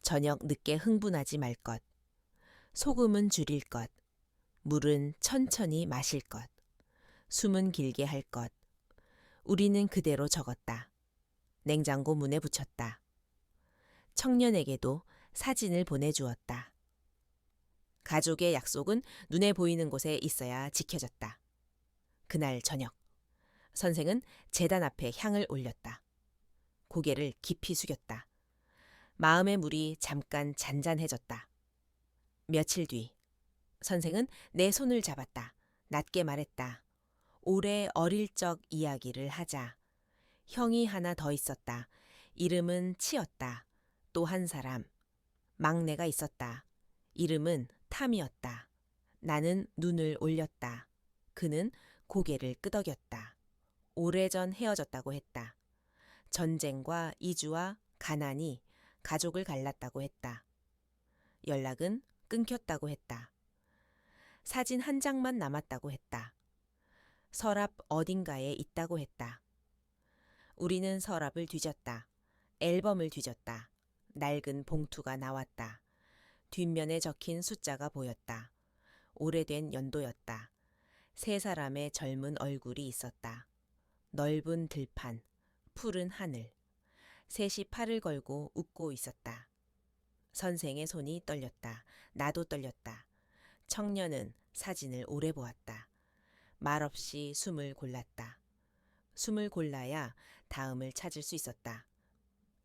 저녁 늦게 흥분하지 말 것. 소금은 줄일 것. 물은 천천히 마실 것. 숨은 길게 할 것. 우리는 그대로 적었다. 냉장고 문에 붙였다. 청년에게도 사진을 보내주었다. 가족의 약속은 눈에 보이는 곳에 있어야 지켜졌다. 그날 저녁, 선생은 제단 앞에 향을 올렸다. 고개를 깊이 숙였다. 마음의 물이 잠깐 잔잔해졌다. 며칠 뒤, 선생은 내 손을 잡았다. 낮게 말했다. 올해 어릴 적 이야기를 하자. 형이 하나 더 있었다. 이름은 치였다. 또 한 사람. 막내가 있었다. 이름은 탐이었다. 나는 눈을 올렸다. 그는 고개를 끄덕였다. 오래전 헤어졌다고 했다. 전쟁과 이주와 가난이 가족을 갈랐다고 했다. 연락은 끊겼다고 했다. 사진 한 장만 남았다고 했다. 서랍 어딘가에 있다고 했다. 우리는 서랍을 뒤졌다. 앨범을 뒤졌다. 낡은 봉투가 나왔다. 뒷면에 적힌 숫자가 보였다. 오래된 연도였다. 세 사람의 젊은 얼굴이 있었다. 넓은 들판, 푸른 하늘. 셋이 팔을 걸고 웃고 있었다. 선생의 손이 떨렸다. 나도 떨렸다. 청년은 사진을 오래 보았다. 말없이 숨을 골랐다. 숨을 골라야 다음을 찾을 수 있었다.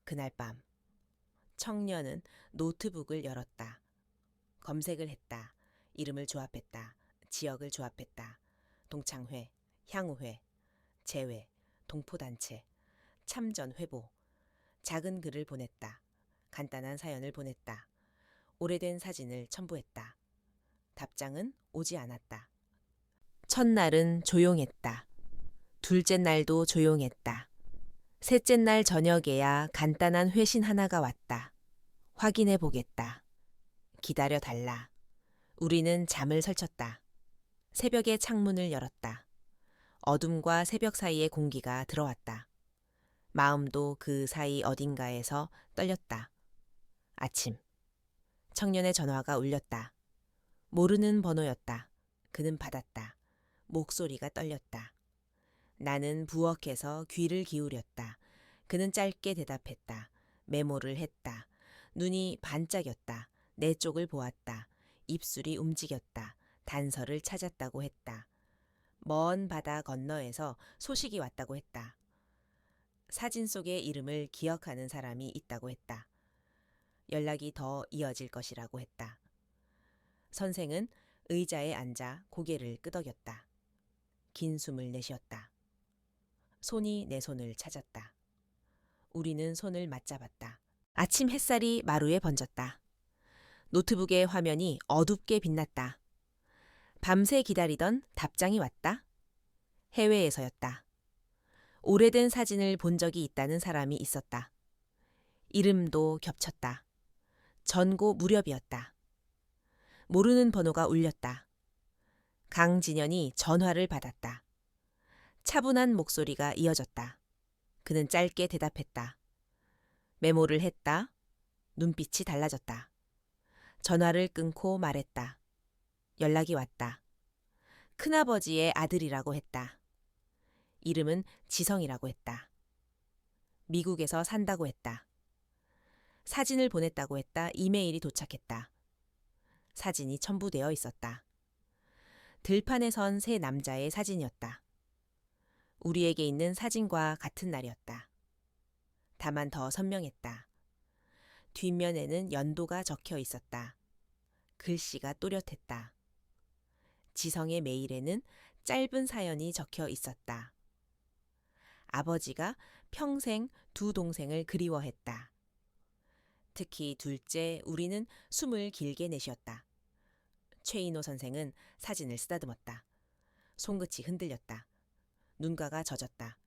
그날 밤 청년은 노트북을 열었다. 검색을 했다. 이름을 조합했다. 지역을 조합했다. 동창회, 향후회, 재회, 동포단체, 참전회보. 작은 글을 보냈다. 간단한 사연을 보냈다. 오래된 사진을 첨부했다. 답장은 오지 않았다. 첫날은 조용했다. 둘째 날도 조용했다. 셋째 날 저녁에야 간단한 회신 하나가 왔다. 확인해 보겠다. 기다려 달라. 우리는 잠을 설쳤다. 새벽에 창문을 열었다. 어둠과 새벽 사이의 공기가 들어왔다. 마음도 그 사이 어딘가에서 떨렸다. 아침. 청년의 전화가 울렸다. 모르는 번호였다. 그는 받았다. 목소리가 떨렸다. 나는 부엌에서 귀를 기울였다. 그는 짧게 대답했다. 메모를 했다. 눈이 반짝였다. 내 쪽을 보았다. 입술이 움직였다. 단서를 찾았다고 했다. 먼 바다 건너에서 소식이 왔다고 했다. 사진 속의 이름을 기억하는 사람이 있다고 했다. 연락이 더 이어질 것이라고 했다. 선생은 의자에 앉아 고개를 끄덕였다. 긴 숨을 내쉬었다. 손이 내 손을 찾았다. 우리는 손을 맞잡았다. 아침 햇살이 마루에 번졌다. 노트북의 화면이 어둡게 빛났다. 밤새 기다리던 답장이 왔다. 해외에서였다. 오래된 사진을 본 적이 있다는 사람이 있었다. 이름도 겹쳤다. 전고 무렵이었다. 모르는 번호가 울렸다. 강진현이 전화를 받았다. 차분한 목소리가 이어졌다. 그는 짧게 대답했다. 메모를 했다. 눈빛이 달라졌다. 전화를 끊고 말했다. 연락이 왔다. 큰아버지의 아들이라고 했다. 이름은 지성이라고 했다. 미국에서 산다고 했다. 사진을 보냈다고 했다. 이메일이 도착했다. 사진이 첨부되어 있었다. 들판에 선 세 남자의 사진이었다. 우리에게 있는 사진과 같은 날이었다. 다만 더 선명했다. 뒷면에는 연도가 적혀 있었다. 글씨가 또렷했다. 지성의 메일에는 짧은 사연이 적혀 있었다. 아버지가 평생 두 동생을 그리워했다. 특히 둘째 우리는 숨을 길게 내쉬었다. 최인호 선생은 사진을 쓰다듬었다. 손끝이 흔들렸다. 눈가가 젖었다.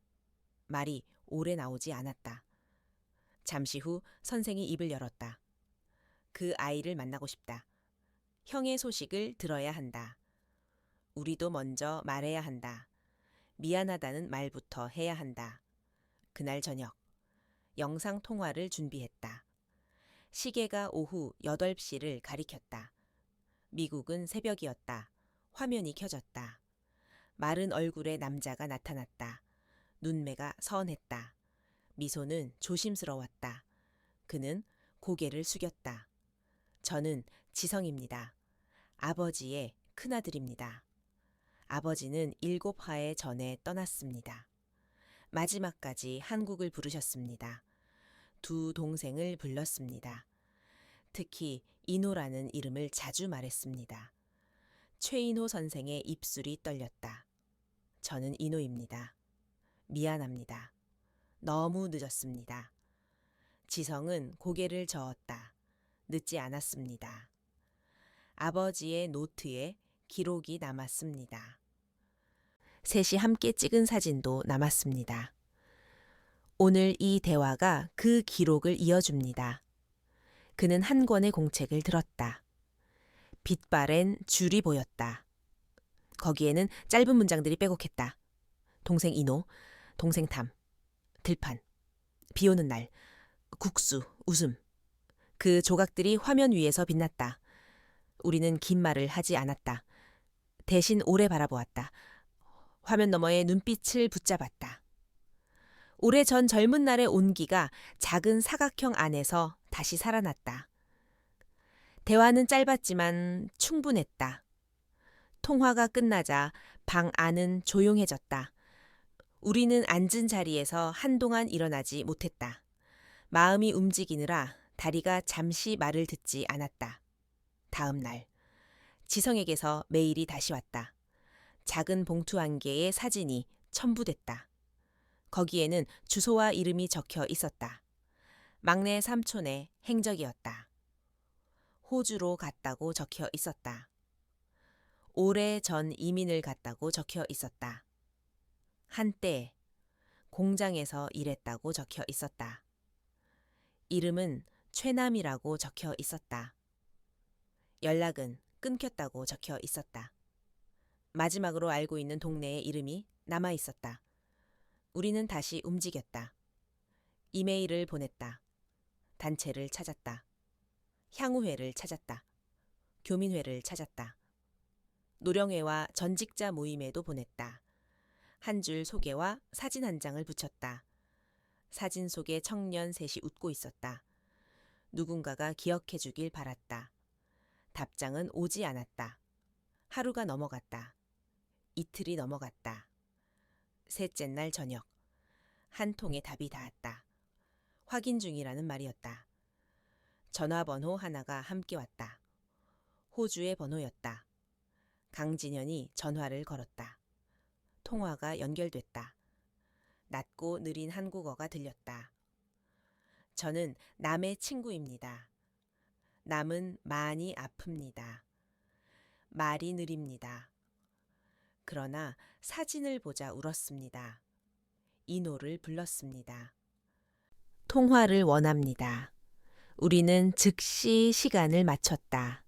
말이 오래 나오지 않았다. 잠시 후 선생이 입을 열었다. 그 아이를 만나고 싶다. 형의 소식을 들어야 한다. 우리도 먼저 말해야 한다. 미안하다는 말부터 해야 한다. 그날 저녁, 영상 통화를 준비했다. 시계가 오후 8시를 가리켰다. 미국은 새벽이었다. 화면이 켜졌다. 마른 얼굴의 남자가 나타났다. 눈매가 선했다. 미소는 조심스러웠다. 그는 고개를 숙였다. 저는 지성입니다. 아버지의 큰아들입니다. 아버지는 7화 전에 떠났습니다. 마지막까지 한국을 부르셨습니다. 두 동생을 불렀습니다. 특히 인호라는 이름을 자주 말했습니다. 최인호 선생의 입술이 떨렸다. 저는 인호입니다. 미안합니다. 너무 늦었습니다. 지성은 고개를 저었다. 늦지 않았습니다. 아버지의 노트에 기록이 남았습니다. 셋이 함께 찍은 사진도 남았습니다. 오늘 이 대화가 그 기록을 이어줍니다. 그는 한 권의 공책을 들었다. 빛바랜 줄이 보였다. 거기에는 짧은 문장들이 빼곡했다. 동생 인호, 동생 탐, 들판, 비오는 날, 국수, 웃음. 그 조각들이 화면 위에서 빛났다. 우리는 긴 말을 하지 않았다. 대신 오래 바라보았다. 화면 너머의 눈빛을 붙잡았다. 오래전 젊은 날의 온기가 작은 사각형 안에서 다시 살아났다. 대화는 짧았지만 충분했다. 통화가 끝나자 방 안은 조용해졌다. 우리는 앉은 자리에서 한동안 일어나지 못했다. 마음이 움직이느라 다리가 잠시 말을 듣지 않았다. 다음 날, 지성에게서 메일이 다시 왔다. 작은 봉투 한 개의 사진이 첨부됐다. 거기에는 주소와 이름이 적혀 있었다. 막내 삼촌의 행적이었다. 호주로 갔다고 적혀 있었다. 오래 전 이민을 갔다고 적혀 있었다. 한때 공장에서 일했다고 적혀 있었다. 이름은 최남이라고 적혀 있었다. 연락은 끊겼다고 적혀 있었다. 마지막으로 알고 있는 동네의 이름이 남아 있었다. 우리는 다시 움직였다. 이메일을 보냈다. 단체를 찾았다. 향후회를 찾았다. 교민회를 찾았다. 노령회와 전직자 모임에도 보냈다. 한 줄 소개와 사진 한 장을 붙였다. 사진 속에 청년 셋이 웃고 있었다. 누군가가 기억해 주길 바랐다. 답장은 오지 않았다. 하루가 넘어갔다. 이틀이 넘어갔다. 셋째 날 저녁. 한 통의 답이 닿았다. 확인 중이라는 말이었다. 전화번호 하나가 함께 왔다. 호주의 번호였다. 강진현이 전화를 걸었다. 통화가 연결됐다. 낮고 느린 한국어가 들렸다. 저는 남의 친구입니다. 남은 많이 아픕니다. 말이 느립니다. 그러나 사진을 보자 울었습니다. 인호를 불렀습니다. 통화를 원합니다. 우리는 즉시 시간을 맞췄다.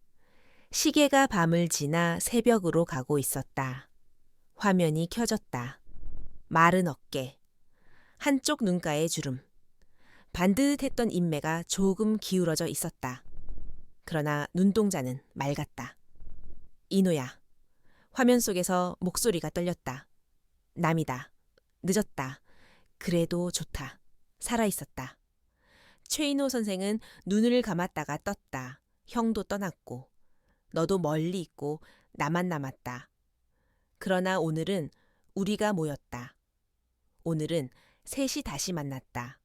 시계가 밤을 지나 새벽으로 가고 있었다. 화면이 켜졌다. 마른 어깨, 한쪽 눈가에 주름, 반듯했던 인매가 조금 기울어져 있었다. 그러나 눈동자는 맑았다. 인호야. 화면 속에서 목소리가 떨렸다. 남이다. 늦었다. 그래도 좋다. 살아있었다. 최인호 선생은 눈을 감았다가 떴다. 형도 떠났고 너도 멀리 있고 나만 남았다. 그러나 오늘은 우리가 모였다. 오늘은 셋이 다시 만났다.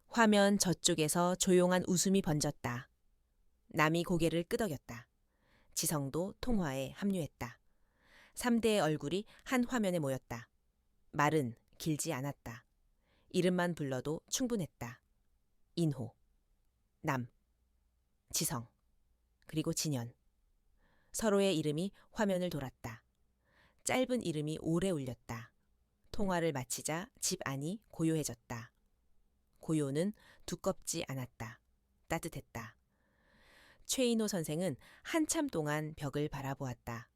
화면 저쪽에서 조용한 웃음이 번졌다. 남이 고개를 끄덕였다. 지성도 통화에 합류했다. 3대의 얼굴이 한 화면에 모였다. 말은 길지 않았다. 이름만 불러도 충분했다. 인호, 남, 지성, 그리고 진현. 서로의 이름이 화면을 돌았다. 짧은 이름이 오래 울렸다. 통화를 마치자 집 안이 고요해졌다. 고요는 두껍지 않았다. 따뜻했다. 최인호 선생은 한참 동안 벽을 바라보았다.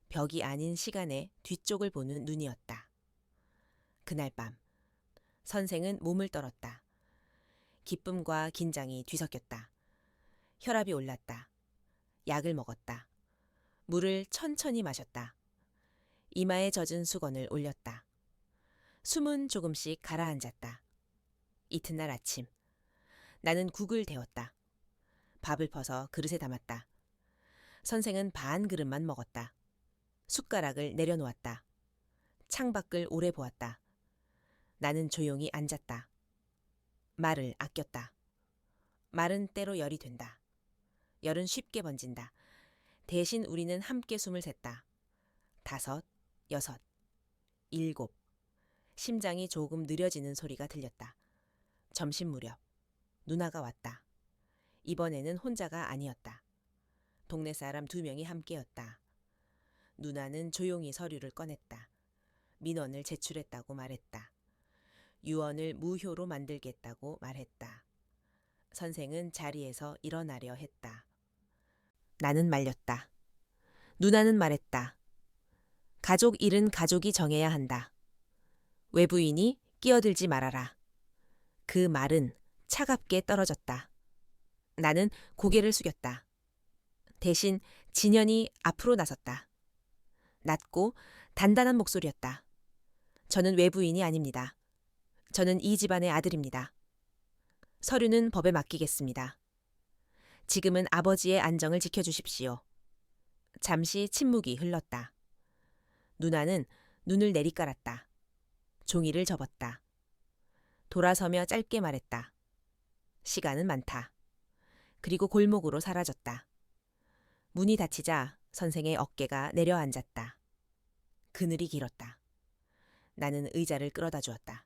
벽이 아닌 시간의 뒤쪽을 보는 눈이었다. 그날 밤, 선생은 몸을 떨었다. 기쁨과 긴장이 뒤섞였다. 혈압이 올랐다. 약을 먹었다. 물을 천천히 마셨다. 이마에 젖은 수건을 올렸다. 숨은 조금씩 가라앉았다. 이튿날 아침, 나는 국을 데웠다. 밥을 퍼서 그릇에 담았다. 선생은 반 그릇만 먹었다. 숟가락을 내려놓았다. 창밖을 오래 보았다. 나는 조용히 앉았다. 말을 아꼈다. 말은 때로 열이 된다. 열은 쉽게 번진다. 대신 우리는 함께 숨을 샜다. 5, 6, 7. 심장이 조금 느려지는 소리가 들렸다. 점심 무렵 누나가 왔다. 이번에는 혼자가 아니었다. 동네 사람 2명이 함께였다. 누나는 조용히 서류를 꺼냈다. 민원을 제출했다고 말했다. 유언을 무효로 만들겠다고 말했다. 선생은 자리에서 일어나려 했다. 나는 말렸다. 누나는 말했다. 가족 일은 가족이 정해야 한다. 외부인이 끼어들지 말아라. 그 말은 차갑게 떨어졌다. 나는 고개를 숙였다. 대신 진현이 앞으로 나섰다. 낮고 단단한 목소리였다. 저는 외부인이 아닙니다. 저는 이 집안의 아들입니다. 서류는 법에 맡기겠습니다. 지금은 아버지의 안정을 지켜주십시오. 잠시 침묵이 흘렀다. 누나는 눈을 내리깔았다. 종이를 접었다. 돌아서며 짧게 말했다. 시간은 많다. 그리고 골목으로 사라졌다. 문이 닫히자 선생의 어깨가 내려앉았다. 그늘이 길었다. 나는 의자를 끌어다 주었다.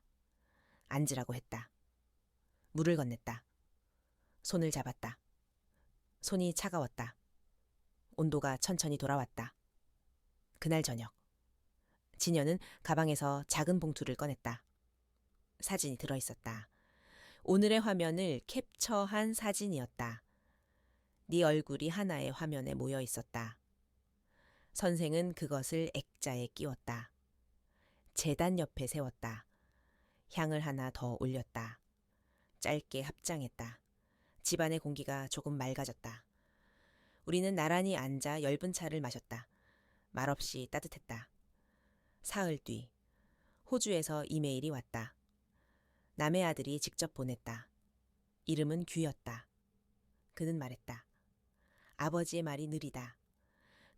앉으라고 했다. 물을 건넸다. 손을 잡았다. 손이 차가웠다. 온도가 천천히 돌아왔다. 그날 저녁, 진현은 가방에서 작은 봉투를 꺼냈다. 사진이 들어있었다. 오늘의 화면을 캡처한 사진이었다. 네 얼굴이 하나의 화면에 모여 있었다. 선생은 그것을 액자에 끼웠다. 제단 옆에 세웠다. 향을 하나 더 올렸다. 짧게 합장했다. 집안의 공기가 조금 맑아졌다. 우리는 나란히 앉아 엷은 차를 마셨다. 말없이 따뜻했다. 사흘 뒤 호주에서 이메일이 왔다. 남의 아들이 직접 보냈다. 이름은 규였다. 그는 말했다. 아버지의 말이 느리다.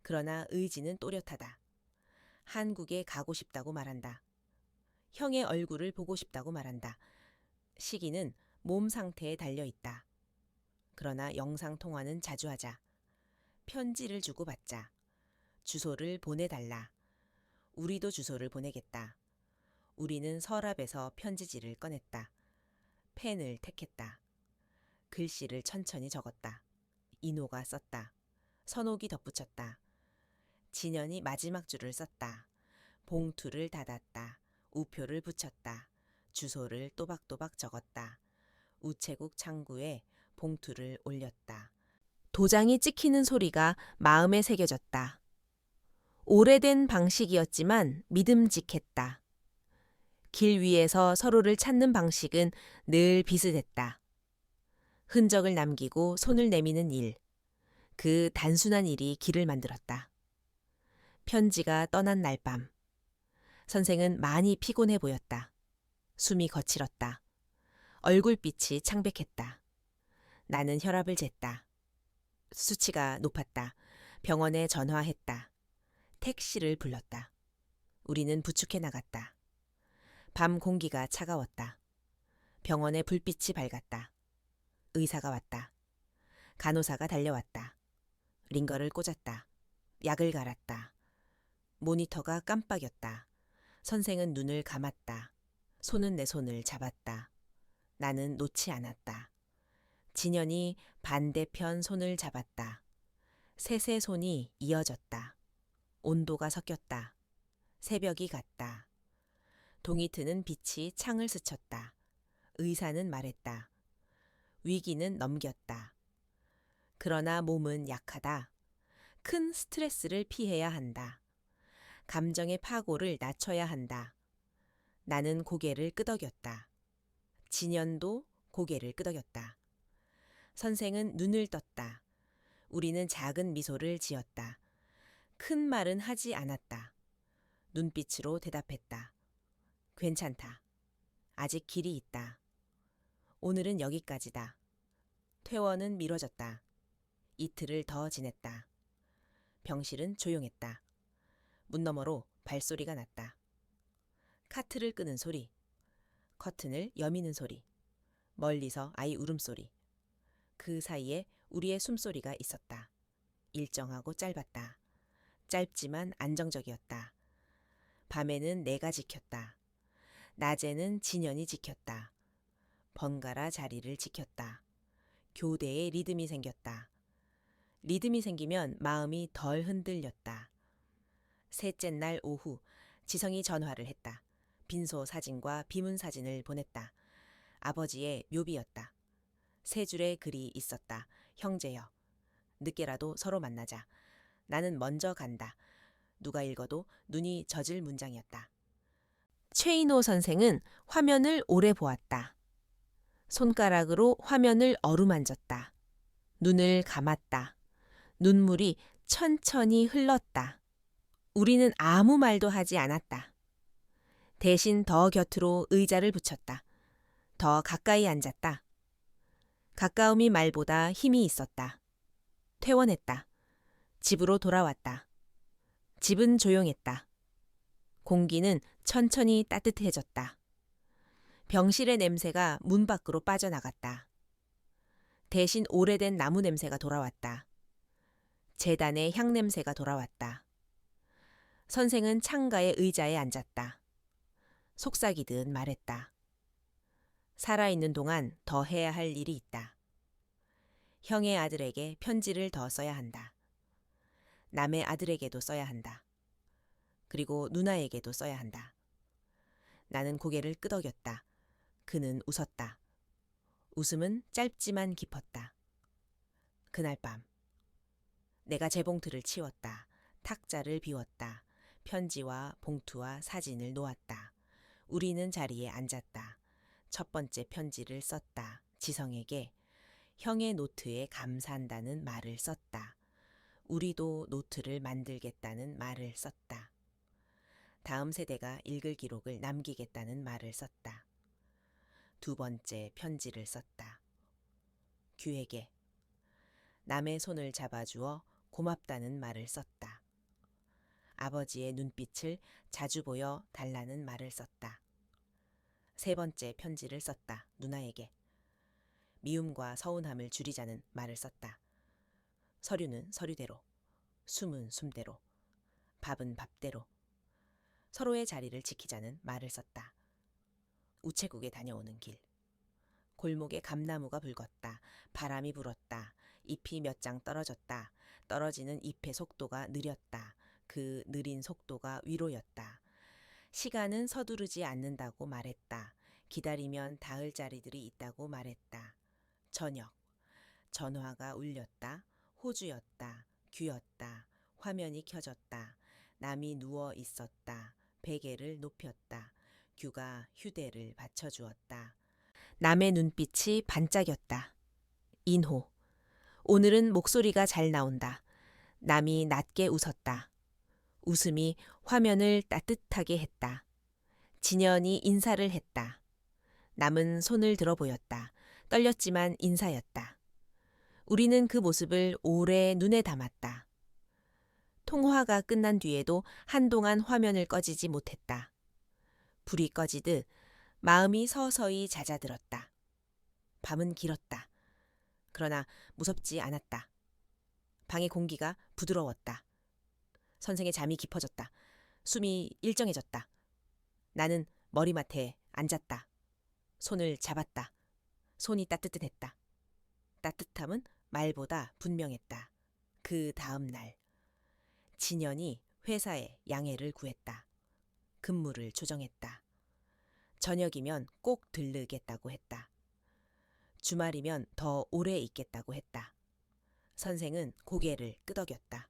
그러나 의지는 또렷하다. 한국에 가고 싶다고 말한다. 형의 얼굴을 보고 싶다고 말한다. 시기는 몸 상태에 달려 있다. 그러나 영상 통화는 자주 하자. 편지를 주고받자. 주소를 보내달라. 우리도 주소를 보내겠다. 우리는 서랍에서 편지지를 꺼냈다. 펜을 택했다. 글씨를 천천히 적었다. 인호가 썼다. 선옥이 덧붙였다. 진연이 마지막 줄을 썼다. 봉투를 닫았다. 우표를 붙였다. 주소를 또박또박 적었다. 우체국 창구에 봉투를 올렸다. 도장이 찍히는 소리가 마음에 새겨졌다. 오래된 방식이었지만 믿음직했다. 길 위에서 서로를 찾는 방식은 늘 비슷했다. 흔적을 남기고 손을 내미는 일. 그 단순한 일이 길을 만들었다. 편지가 떠난 날 밤. 선생은 많이 피곤해 보였다. 숨이 거칠었다. 얼굴빛이 창백했다. 나는 혈압을 쟀다. 수치가 높았다. 병원에 전화했다. 택시를 불렀다. 우리는 부축해 나갔다. 밤 공기가 차가웠다. 병원에 불빛이 밝았다. 의사가 왔다. 간호사가 달려왔다. 링거를 꽂았다. 약을 갈았다. 모니터가 깜빡였다. 선생은 눈을 감았다. 손은 내 손을 잡았다. 나는 놓지 않았다. 진연이 반대편 손을 잡았다. 셋의 손이 이어졌다. 온도가 섞였다. 새벽이 갔다. 동이 트는 빛이 창을 스쳤다. 의사는 말했다. 위기는 넘겼다. 그러나 몸은 약하다. 큰 스트레스를 피해야 한다. 감정의 파고를 낮춰야 한다. 나는 고개를 끄덕였다. 진연도 고개를 끄덕였다. 선생은 눈을 떴다. 우리는 작은 미소를 지었다. 큰 말은 하지 않았다. 눈빛으로 대답했다. 괜찮다. 아직 길이 있다. 오늘은 여기까지다. 퇴원은 미뤄졌다. 이틀을 더 지냈다. 병실은 조용했다. 문 너머로 발소리가 났다. 카트를 끄는 소리, 커튼을 여미는 소리, 멀리서 아이 울음소리. 그 사이에 우리의 숨소리가 있었다. 일정하고 짧았다. 짧지만 안정적이었다. 밤에는 내가 지켰다. 낮에는 진연이 지켰다. 번갈아 자리를 지켰다. 교대에 리듬이 생겼다. 리듬이 생기면 마음이 덜 흔들렸다. 셋째 날 오후 지성이 전화를 했다. 빈소 사진과 비문 사진을 보냈다. 아버지의 묘비였다. 세 줄의 글이 있었다. 형제여. 늦게라도 서로 만나자. 나는 먼저 간다. 누가 읽어도 눈이 젖을 문장이었다. 최인호 선생은 화면을 오래 보았다. 손가락으로 화면을 어루만졌다. 눈을 감았다. 눈물이 천천히 흘렀다. 우리는 아무 말도 하지 않았다. 대신 더 곁으로 의자를 붙였다. 더 가까이 앉았다. 가까움이 말보다 힘이 있었다. 퇴원했다. 집으로 돌아왔다. 집은 조용했다. 공기는 천천히 따뜻해졌다. 병실의 냄새가 문 밖으로 빠져나갔다. 대신 오래된 나무 냄새가 돌아왔다. 재단의 향 냄새가 돌아왔다. 선생은 창가의 의자에 앉았다. 속삭이듯 말했다. 살아있는 동안 더 해야 할 일이 있다. 형의 아들에게 편지를 더 써야 한다. 남의 아들에게도 써야 한다. 그리고 누나에게도 써야 한다. 나는 고개를 끄덕였다. 그는 웃었다. 웃음은 짧지만 깊었다. 그날 밤 내가 재봉틀을 치웠다. 탁자를 비웠다. 편지와 봉투와 사진을 놓았다. 우리는 자리에 앉았다. 첫 번째 편지를 썼다. 지성에게 형의 노트에 감사한다는 말을 썼다. 우리도 노트를 만들겠다는 말을 썼다. 다음 세대가 읽을 기록을 남기겠다는 말을 썼다. 두 번째 편지를 썼다. 규에게 남의 손을 잡아주어 고맙다는 말을 썼다. 아버지의 눈빛을 자주 보여 달라는 말을 썼다. 세 번째 편지를 썼다. 누나에게. 미움과 서운함을 줄이자는 말을 썼다. 서류는 서류대로, 숨은 숨대로, 밥은 밥대로, 서로의 자리를 지키자는 말을 썼다. 우체국에 다녀오는 길. 골목에 감나무가 붉었다. 바람이 불었다. 잎이 몇 장 떨어졌다. 떨어지는 잎의 속도가 느렸다. 그 느린 속도가 위로였다. 시간은 서두르지 않는다고 말했다. 기다리면 닿을 자리들이 있다고 말했다. 저녁. 전화가 울렸다. 호주였다. 귀였다. 화면이 켜졌다. 남이 누워 있었다. 베개를 높였다. 규가 휴대를 받쳐주었다. 남의 눈빛이 반짝였다. 인호. 오늘은 목소리가 잘 나온다. 남이 낮게 웃었다. 웃음이 화면을 따뜻하게 했다. 진연이 인사를 했다. 남은 손을 들어 보였다. 떨렸지만 인사였다. 우리는 그 모습을 오래 눈에 담았다. 통화가 끝난 뒤에도 한동안 화면을 꺼지지 못했다. 불이 꺼지듯 마음이 서서히 잦아들었다. 밤은 길었다. 그러나 무섭지 않았다. 방의 공기가 부드러웠다. 선생의 잠이 깊어졌다. 숨이 일정해졌다. 나는 머리맡에 앉았다. 손을 잡았다. 손이 따뜻했다. 따뜻함은 말보다 분명했다. 그 다음 날 진연이 회사에 양해를 구했다. 근무를 조정했다. 저녁이면 꼭 들르겠다고 했다. 주말이면 더 오래 있겠다고 했다. 선생은 고개를 끄덕였다.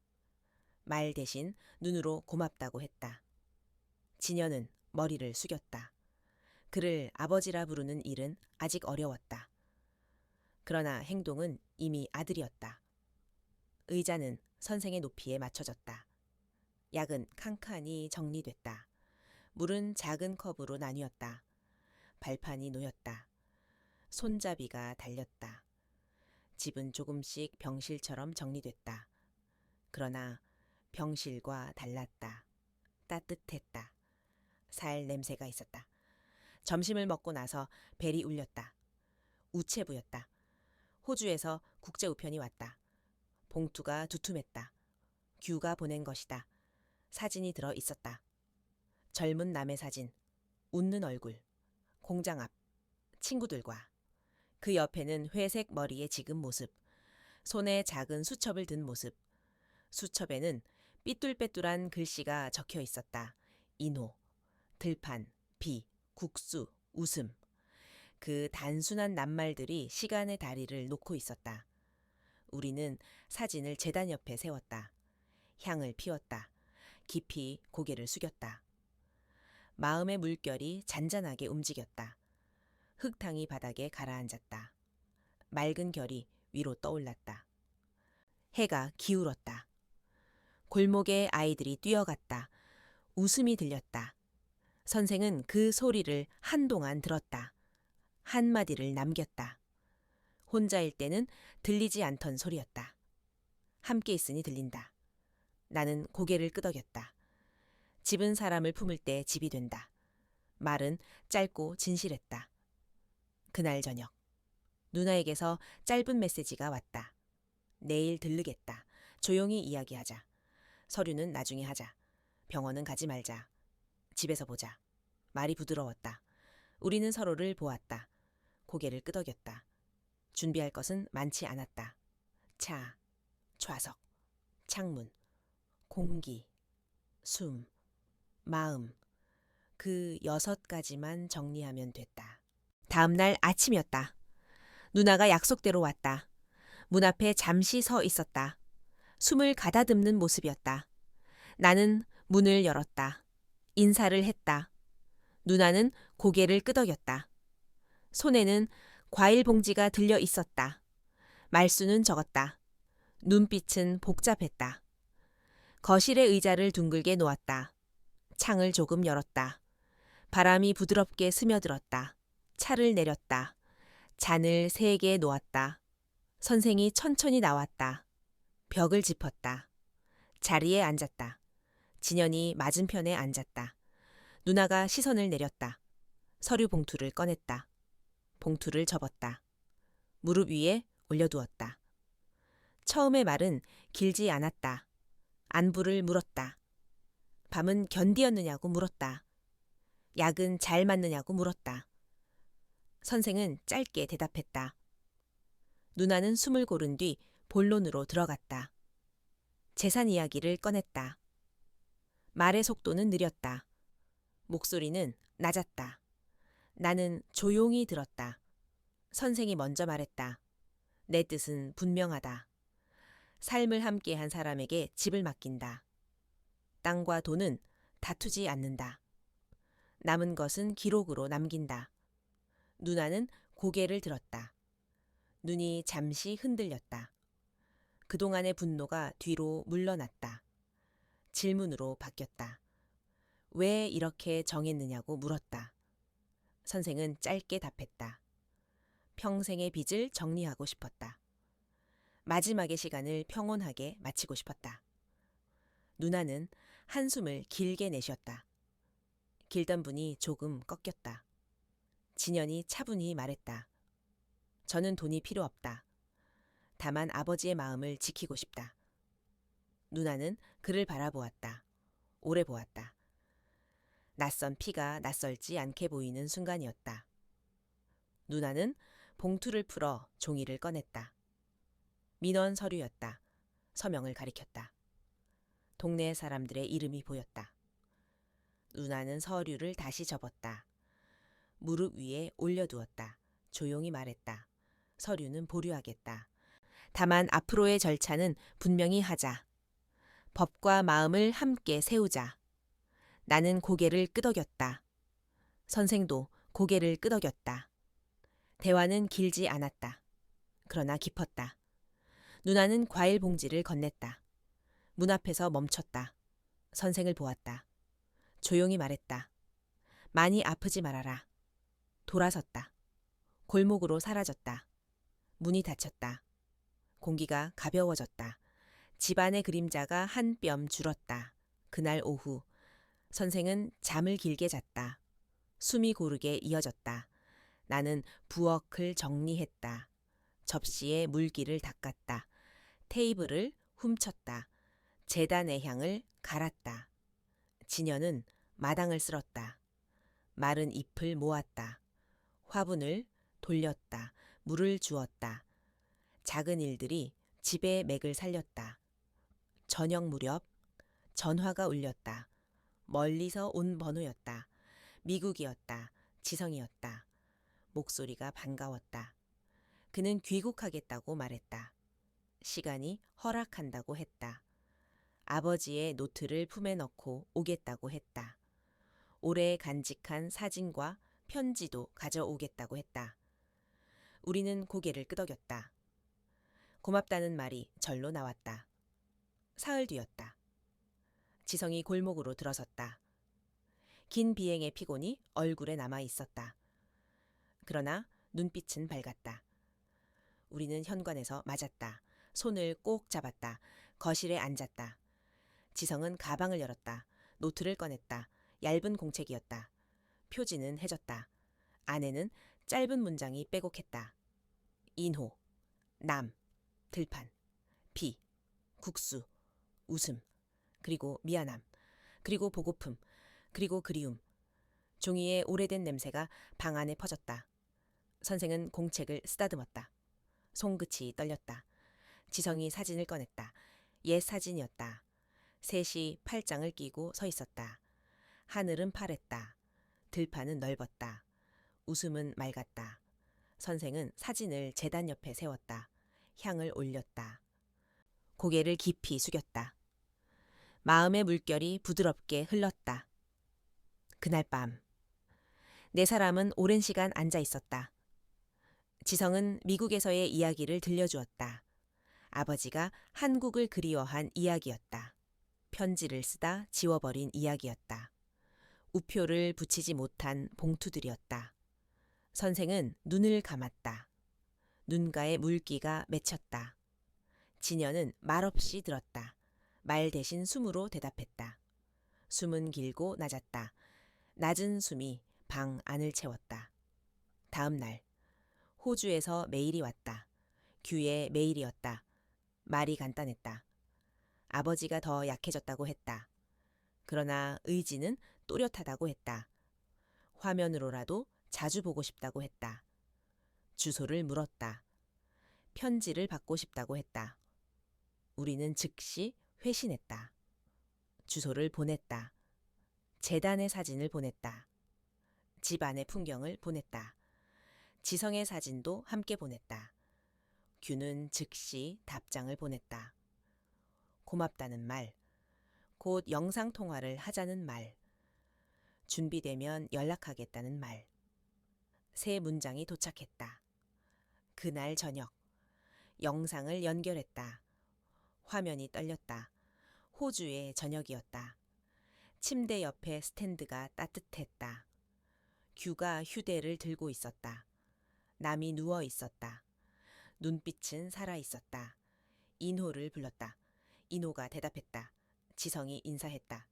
말 대신 눈으로 고맙다고 했다. 진연은 머리를 숙였다. 그를 아버지라 부르는 일은 아직 어려웠다. 그러나 행동은 이미 아들이었다. 의자는 선생의 높이에 맞춰졌다. 약은 칸칸이 정리됐다. 물은 작은 컵으로 나뉘었다. 발판이 놓였다. 손잡이가 달렸다. 집은 조금씩 병실처럼 정리됐다. 그러나 병실과 달랐다. 따뜻했다. 살 냄새가 있었다. 점심을 먹고 나서 벨이 울렸다. 우체부였다. 호주에서 국제우편이 왔다. 봉투가 두툼했다. 규가 보낸 것이다. 사진이 들어 있었다. 젊은 남의 사진, 웃는 얼굴, 공장 앞, 친구들과. 그 옆에는 회색 머리의 지금 모습, 손에 작은 수첩을 든 모습. 수첩에는 삐뚤빼뚤한 글씨가 적혀 있었다. 인호, 들판, 비, 국수, 웃음. 그 단순한 낱말들이 시간의 다리를 놓고 있었다. 우리는 사진을 제단 옆에 세웠다. 향을 피웠다. 깊이 고개를 숙였다. 마음의 물결이 잔잔하게 움직였다. 흙탕이 바닥에 가라앉았다. 맑은 결이 위로 떠올랐다. 해가 기울었다. 골목에 아이들이 뛰어갔다. 웃음이 들렸다. 선생은 그 소리를 한동안 들었다. 한마디를 남겼다. 혼자일 때는 들리지 않던 소리였다. 함께 있으니 들린다. 나는 고개를 끄덕였다. 집은 사람을 품을 때 집이 된다. 말은 짧고 진실했다. 그날 저녁 누나에게서 짧은 메시지가 왔다. 내일 들르겠다. 조용히 이야기하자. 서류는 나중에 하자. 병원은 가지 말자. 집에서 보자. 말이 부드러웠다. 우리는 서로를 보았다. 고개를 끄덕였다. 준비할 것은 많지 않았다. 차, 좌석, 창문, 공기, 숨, 마음. 그 6가지만 정리하면 됐다. 다음 날 아침이었다. 누나가 약속대로 왔다. 문 앞에 잠시 서 있었다. 숨을 가다듬는 모습이었다. 나는 문을 열었다. 인사를 했다. 누나는 고개를 끄덕였다. 손에는 과일 봉지가 들려 있었다. 말수는 적었다. 눈빛은 복잡했다. 거실의 의자를 둥글게 놓았다. 창을 조금 열었다. 바람이 부드럽게 스며들었다. 차를 내렸다. 잔을 3개 놓았다. 선생이 천천히 나왔다. 벽을 짚었다. 자리에 앉았다. 진연이 맞은편에 앉았다. 누나가 시선을 내렸다. 서류 봉투를 꺼냈다. 봉투를 접었다. 무릎 위에 올려두었다. 처음의 말은 길지 않았다. 안부를 물었다. 밤은 견디었느냐고 물었다. 약은 잘 맞느냐고 물었다. 선생은 짧게 대답했다. 누나는 숨을 고른 뒤 본론으로 들어갔다. 재산 이야기를 꺼냈다. 말의 속도는 느렸다. 목소리는 낮았다. 나는 조용히 들었다. 선생이 먼저 말했다. 내 뜻은 분명하다. 삶을 함께한 사람에게 집을 맡긴다. 땅과 돈은 다투지 않는다. 남은 것은 기록으로 남긴다. 누나는 고개를 들었다. 눈이 잠시 흔들렸다. 그동안의 분노가 뒤로 물러났다. 질문으로 바뀌었다. 왜 이렇게 정했느냐고 물었다. 선생은 짧게 답했다. 평생의 빚을 정리하고 싶었다. 마지막의 시간을 평온하게 마치고 싶었다. 누나는 한숨을 길게 내쉬었다. 길던 분이 조금 꺾였다. 진연이 차분히 말했다. 저는 돈이 필요 없다. 다만 아버지의 마음을 지키고 싶다. 누나는 그를 바라보았다. 오래 보았다. 낯선 피가 낯설지 않게 보이는 순간이었다. 누나는 봉투를 풀어 종이를 꺼냈다. 민원 서류였다. 서명을 가리켰다. 동네 사람들의 이름이 보였다. 누나는 서류를 다시 접었다. 무릎 위에 올려두었다. 조용히 말했다. 서류는 보류하겠다. 다만 앞으로의 절차는 분명히 하자. 법과 마음을 함께 세우자. 나는 고개를 끄덕였다. 선생도 고개를 끄덕였다. 대화는 길지 않았다. 그러나 깊었다. 누나는 과일 봉지를 건넸다. 문 앞에서 멈췄다. 선생을 보았다. 조용히 말했다. 많이 아프지 말아라. 돌아섰다. 골목으로 사라졌다. 문이 닫혔다. 공기가 가벼워졌다. 집안의 그림자가 한 뼘 줄었다. 그날 오후 선생은 잠을 길게 잤다. 숨이 고르게 이어졌다. 나는 부엌을 정리했다. 접시에 물기를 닦았다. 테이블을 훔쳤다. 재단의 향을 갈았다. 진연은 마당을 쓸었다. 마른 잎을 모았다. 화분을 돌렸다. 물을 주었다. 작은 일들이 집의 맥을 살렸다. 저녁 무렵 전화가 울렸다. 멀리서 온 번호였다. 미국이었다. 지성이었다. 목소리가 반가웠다. 그는 귀국하겠다고 말했다. 시간이 허락한다고 했다. 아버지의 노트를 품에 넣고 오겠다고 했다. 오래 간직한 사진과 편지도 가져오겠다고 했다. 우리는 고개를 끄덕였다. 고맙다는 말이 절로 나왔다. 사흘 뒤였다. 지성이 골목으로 들어섰다. 긴 비행의 피곤이 얼굴에 남아 있었다. 그러나 눈빛은 밝았다. 우리는 현관에서 맞았다. 손을 꼭 잡았다. 거실에 앉았다. 지성은 가방을 열었다. 노트를 꺼냈다. 얇은 공책이었다. 표지는 해졌다. 안에는 짧은 문장이 빼곡했다. 인호, 남, 들판, 비, 국수, 웃음, 그리고 미안함, 그리고 보고픔, 그리고 그리움. 종이의 오래된 냄새가 방 안에 퍼졌다. 선생은 공책을 쓰다듬었다. 손끝이 떨렸다. 지성이 사진을 꺼냈다. 옛 사진이었다. 셋이 팔짱을 끼고 서 있었다. 하늘은 파랬다. 들판은 넓었다. 웃음은 맑았다. 선생은 사진을 제단 옆에 세웠다. 향을 올렸다. 고개를 깊이 숙였다. 마음의 물결이 부드럽게 흘렀다. 그날 밤 네 사람은 오랜 시간 앉아 있었다. 지성은 미국에서의 이야기를 들려주었다. 아버지가 한국을 그리워한 이야기였다. 편지를 쓰다 지워버린 이야기였다. 우표를 붙이지 못한 봉투들이었다. 선생은 눈을 감았다. 눈가에 물기가 맺혔다. 진연은 말없이 들었다. 말 대신 숨으로 대답했다. 숨은 길고 낮았다. 낮은 숨이 방 안을 채웠다. 다음 날 호주에서 메일이 왔다. 규의 메일이었다. 말이 간단했다. 아버지가 더 약해졌다고 했다. 그러나 의지는 또렷하다고 했다. 화면으로라도 자주 보고 싶다고 했다. 주소를 물었다. 편지를 받고 싶다고 했다. 우리는 즉시 회신했다. 주소를 보냈다. 재단의 사진을 보냈다. 집 안의 풍경을 보냈다. 지성의 사진도 함께 보냈다. 규는 즉시 답장을 보냈다. 고맙다는 말, 곧 영상통화를 하자는 말, 준비되면 연락하겠다는 말. 세 문장이 도착했다. 그날 저녁, 영상을 연결했다. 화면이 떨렸다. 호주의 저녁이었다. 침대 옆에 스탠드가 따뜻했다. 규가 휴대를 들고 있었다. 남이 누워 있었다. 눈빛은 살아 있었다. 인호를 불렀다. 인호가 대답했다. 지성이 인사했다.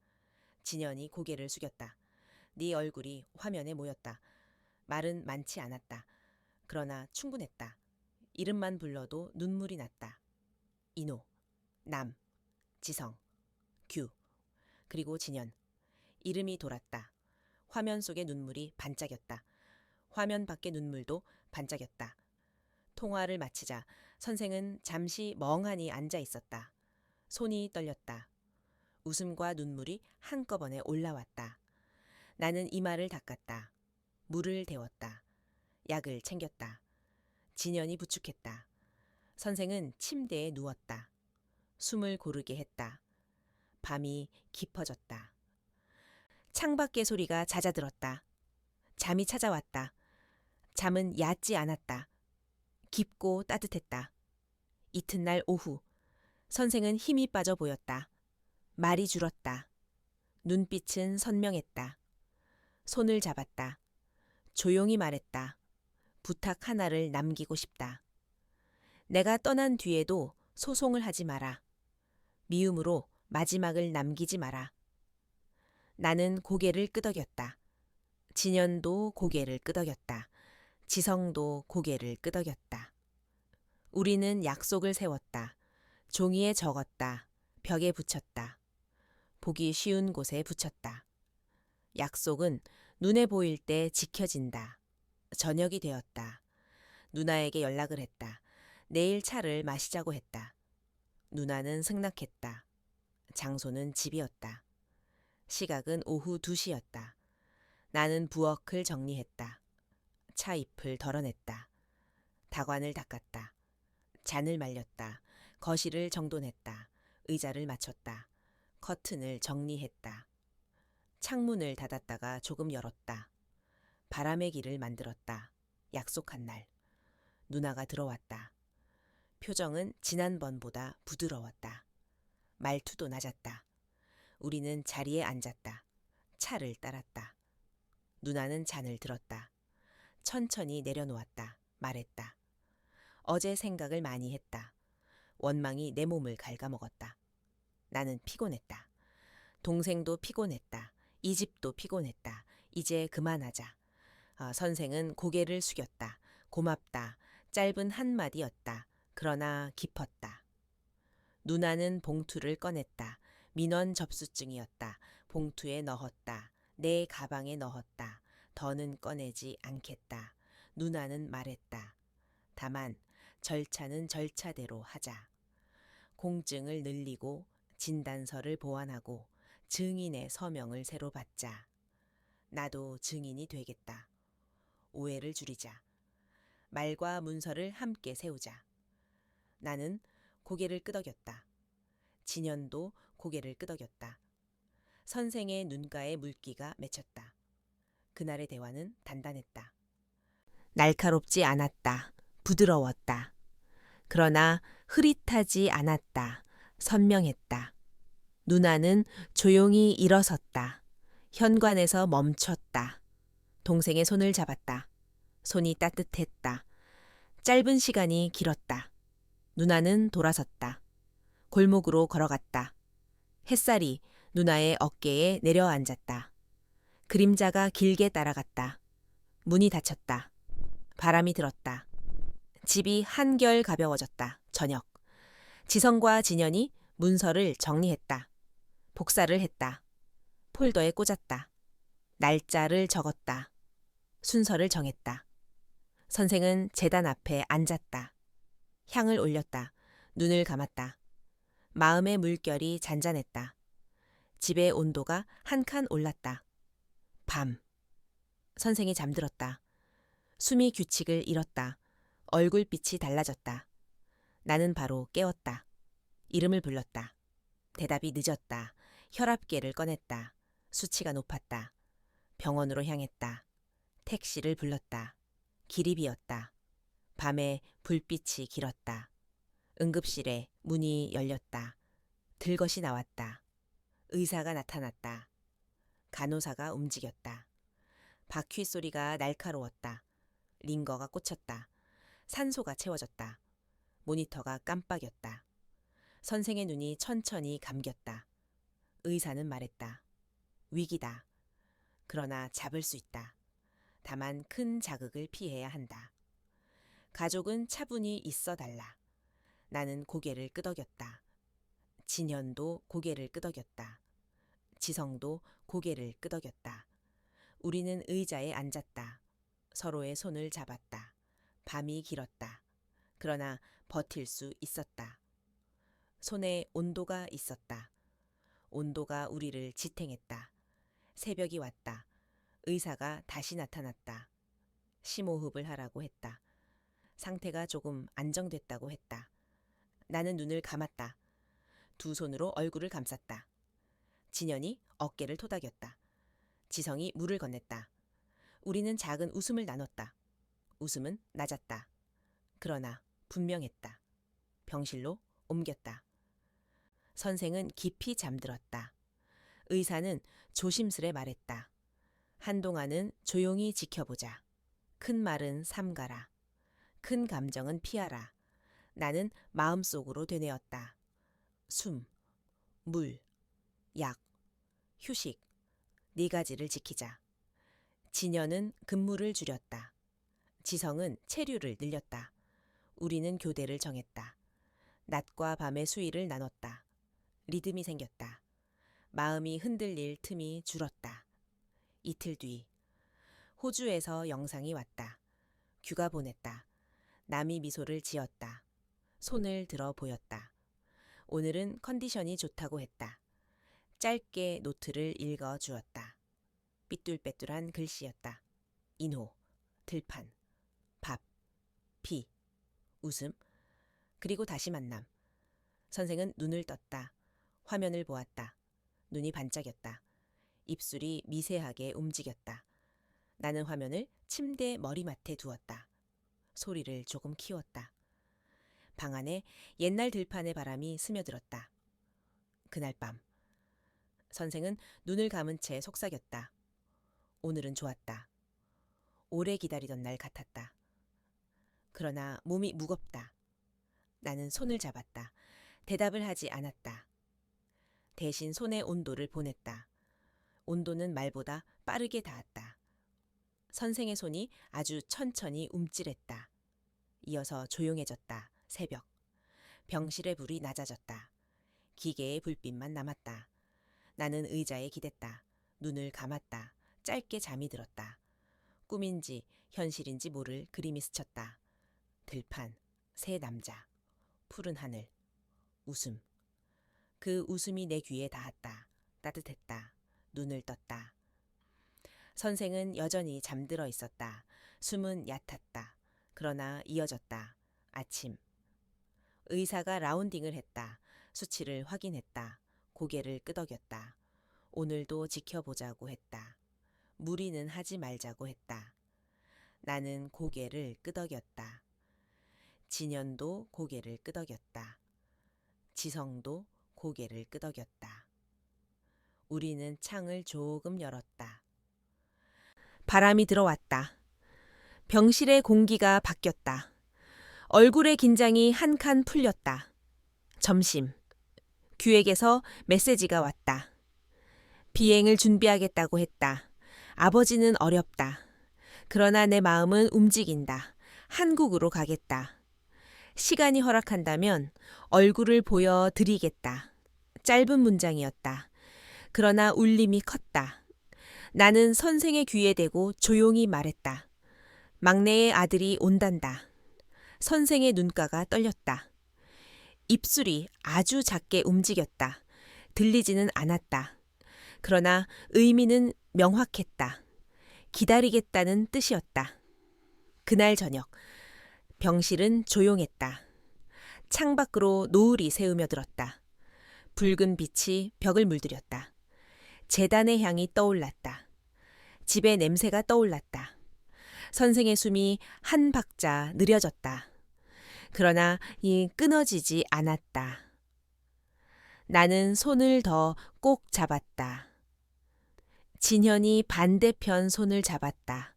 진현이 고개를 숙였다. 네 얼굴이 화면에 모였다. 말은 많지 않았다. 그러나 충분했다. 이름만 불러도 눈물이 났다. 인호, 남, 지성, 규, 그리고 진현. 이름이 돌았다. 화면 속의 눈물이 반짝였다. 화면 밖의 눈물도 반짝였다. 통화를 마치자 선생은 잠시 멍하니 앉아 있었다. 손이 떨렸다. 웃음과 눈물이 한꺼번에 올라왔다. 나는 이마를 닦았다. 물을 데웠다. 약을 챙겼다. 진현이 부축했다. 선생은 침대에 누웠다. 숨을 고르게 했다. 밤이 깊어졌다. 창밖의 소리가 잦아들었다. 잠이 찾아왔다. 잠은 얕지 않았다. 깊고 따뜻했다. 이튿날 오후, 선생은 힘이 빠져 보였다. 말이 줄었다. 눈빛은 선명했다. 손을 잡았다. 조용히 말했다. 부탁 하나를 남기고 싶다. 내가 떠난 뒤에도 소송을 하지 마라. 미움으로 마지막을 남기지 마라. 나는 고개를 끄덕였다. 진현도 고개를 끄덕였다. 지성도 고개를 끄덕였다. 우리는 약속을 세웠다. 종이에 적었다. 벽에 붙였다. 보기 쉬운 곳에 붙였다. 약속은 눈에 보일 때 지켜진다. 저녁이 되었다. 누나에게 연락을 했다. 내일 차를 마시자고 했다. 누나는 승낙했다. 장소는 집이었다. 시각은 오후 2시였다. 나는 부엌을 정리했다. 차잎을 덜어냈다. 다관을 닦았다. 잔을 말렸다. 거실을 정돈했다. 의자를 맞췄다. 커튼을 정리했다. 창문을 닫았다가 조금 열었다. 바람의 길을 만들었다. 약속한 날. 누나가 들어왔다. 표정은 지난번보다 부드러웠다. 말투도 낮았다. 우리는 자리에 앉았다. 차를 따랐다. 누나는 잔을 들었다. 천천히 내려놓았다. 말했다. 어제 생각을 많이 했다. 원망이 내 몸을 갉아먹었다. 나는 피곤했다. 동생도 피곤했다. 이 집도 피곤했다. 이제 그만하자. 선생은 고개를 숙였다. 고맙다. 짧은 한마디였다. 그러나 깊었다. 누나는 봉투를 꺼냈다. 민원 접수증이었다. 봉투에 넣었다. 내 가방에 넣었다. 더는 꺼내지 않겠다. 누나는 말했다. 다만 절차는 절차대로 하자. 공증을 늘리고 진단서를 보완하고 증인의 서명을 새로 받자. 나도 증인이 되겠다. 오해를 줄이자. 말과 문서를 함께 세우자. 나는 고개를 끄덕였다. 진현도 고개를 끄덕였다. 선생의 눈가에 물기가 맺혔다. 그날의 대화는 단단했다. 날카롭지 않았다. 부드러웠다. 그러나 흐릿하지 않았다. 선명했다. 누나는 조용히 일어섰다. 현관에서 멈췄다. 동생의 손을 잡았다. 손이 따뜻했다. 짧은 시간이 길었다. 누나는 돌아섰다. 골목으로 걸어갔다. 햇살이 누나의 어깨에 내려앉았다. 그림자가 길게 따라갔다. 문이 닫혔다. 바람이 들었다. 집이 한결 가벼워졌다. 저녁. 지성과 진현이 문서를 정리했다. 복사를 했다. 폴더에 꽂았다. 날짜를 적었다. 순서를 정했다. 선생은 제단 앞에 앉았다. 향을 올렸다. 눈을 감았다. 마음의 물결이 잔잔했다. 집의 온도가 한 칸 올랐다. 밤. 선생이 잠들었다. 숨이 규칙을 잃었다. 얼굴빛이 달라졌다. 나는 바로 깨웠다. 이름을 불렀다. 대답이 늦었다. 혈압계를 꺼냈다. 수치가 높았다. 병원으로 향했다. 택시를 불렀다. 길이 비었다. 밤에 불빛이 길었다. 응급실에 문이 열렸다. 들것이 나왔다. 의사가 나타났다. 간호사가 움직였다. 바퀴 소리가 날카로웠다. 링거가 꽂혔다. 산소가 채워졌다. 모니터가 깜빡였다. 선생의 눈이 천천히 감겼다. 의사는 말했다. 위기다. 그러나 잡을 수 있다. 다만 큰 자극을 피해야 한다. 가족은 차분히 있어 달라. 나는 고개를 끄덕였다. 진현도 고개를 끄덕였다. 지성도 고개를 끄덕였다. 우리는 의자에 앉았다. 서로의 손을 잡았다. 밤이 길었다. 그러나 버틸 수 있었다. 손에 온도가 있었다. 온도가 우리를 지탱했다. 새벽이 왔다. 의사가 다시 나타났다. 심호흡을 하라고 했다. 상태가 조금 안정됐다고 했다. 나는 눈을 감았다. 두 손으로 얼굴을 감쌌다. 진현이 어깨를 토닥였다. 지성이 물을 건넸다. 우리는 작은 웃음을 나눴다. 웃음은 낮았다. 그러나 분명했다. 병실로 옮겼다. 선생은 깊이 잠들었다. 의사는 조심스레 말했다. 한동안은 조용히 지켜보자. 큰 말은 삼가라. 큰 감정은 피하라. 나는 마음속으로 되뇌었다. 숨, 물, 약, 휴식, 네 가지를 지키자. 진현은 근무를 줄였다. 지성은 체류를 늘렸다. 우리는 교대를 정했다. 낮과 밤의 수위를 나눴다. 리듬이 생겼다. 마음이 흔들릴 틈이 줄었다. 이틀 뒤 호주에서 영상이 왔다. 규가 보냈다. 남이 미소를 지었다. 손을 들어 보였다. 오늘은 컨디션이 좋다고 했다. 짧게 노트를 읽어 주었다. 삐뚤빼뚤한 글씨였다. 인호, 들판, 밥, 비, 웃음, 그리고 다시 만남. 선생은 눈을 떴다. 화면을 보았다. 눈이 반짝였다. 입술이 미세하게 움직였다. 나는 화면을 침대 머리맡에 두었다. 소리를 조금 키웠다. 방 안에 옛날 들판의 바람이 스며들었다. 그날 밤 선생은 눈을 감은 채 속삭였다. 오늘은 좋았다. 오래 기다리던 날 같았다. 그러나 몸이 무겁다. 나는 손을 잡았다. 대답을 하지 않았다. 대신 손의 온도를 보냈다. 온도는 말보다 빠르게 닿았다. 선생의 손이 아주 천천히 움찔했다. 이어서 조용해졌다. 새벽. 병실의 불이 낮아졌다. 기계의 불빛만 남았다. 나는 의자에 기댔다. 눈을 감았다. 짧게 잠이 들었다. 꿈인지 현실인지 모를 그림이 스쳤다. 들판, 새 남자, 푸른 하늘, 웃음. 그 웃음이 내 귀에 닿았다. 따뜻했다. 눈을 떴다. 선생은 여전히 잠들어 있었다. 숨은 얕았다. 그러나 이어졌다. 아침. 의사가 라운딩을 했다. 수치를 확인했다. 고개를 끄덕였다. 오늘도 지켜보자고 했다. 무리는 하지 말자고 했다. 나는 고개를 끄덕였다. 진현도 고개를 끄덕였다. 지성도 고개를 끄덕였다. 우리는 창을 조금 열었다. 바람이 들어왔다. 병실의 공기가 바뀌었다. 얼굴의 긴장이 한 칸 풀렸다. 점심. 규에게서 메시지가 왔다. 비행을 준비하겠다고 했다. 아버지는 어렵다. 그러나 내 마음은 움직인다. 한국으로 가겠다. 시간이 허락한다면 얼굴을 보여 드리겠다. 짧은 문장이었다. 그러나 울림이 컸다. 나는 선생의 귀에 대고 조용히 말했다. 막내의 아들이 온단다. 선생의 눈가가 떨렸다. 입술이 아주 작게 움직였다. 들리지는 않았다. 그러나 의미는 명확했다. 기다리겠다는 뜻이었다. 그날 저녁, 병실은 조용했다. 창밖으로 노을이 새으며 들었다. 붉은 빛이 벽을 물들였다. 제단의 향이 떠올랐다. 집의 냄새가 떠올랐다. 선생의 숨이 한 박자 느려졌다. 그러나 이 끊어지지 않았다. 나는 손을 더 꼭 잡았다. 진현이 반대편 손을 잡았다.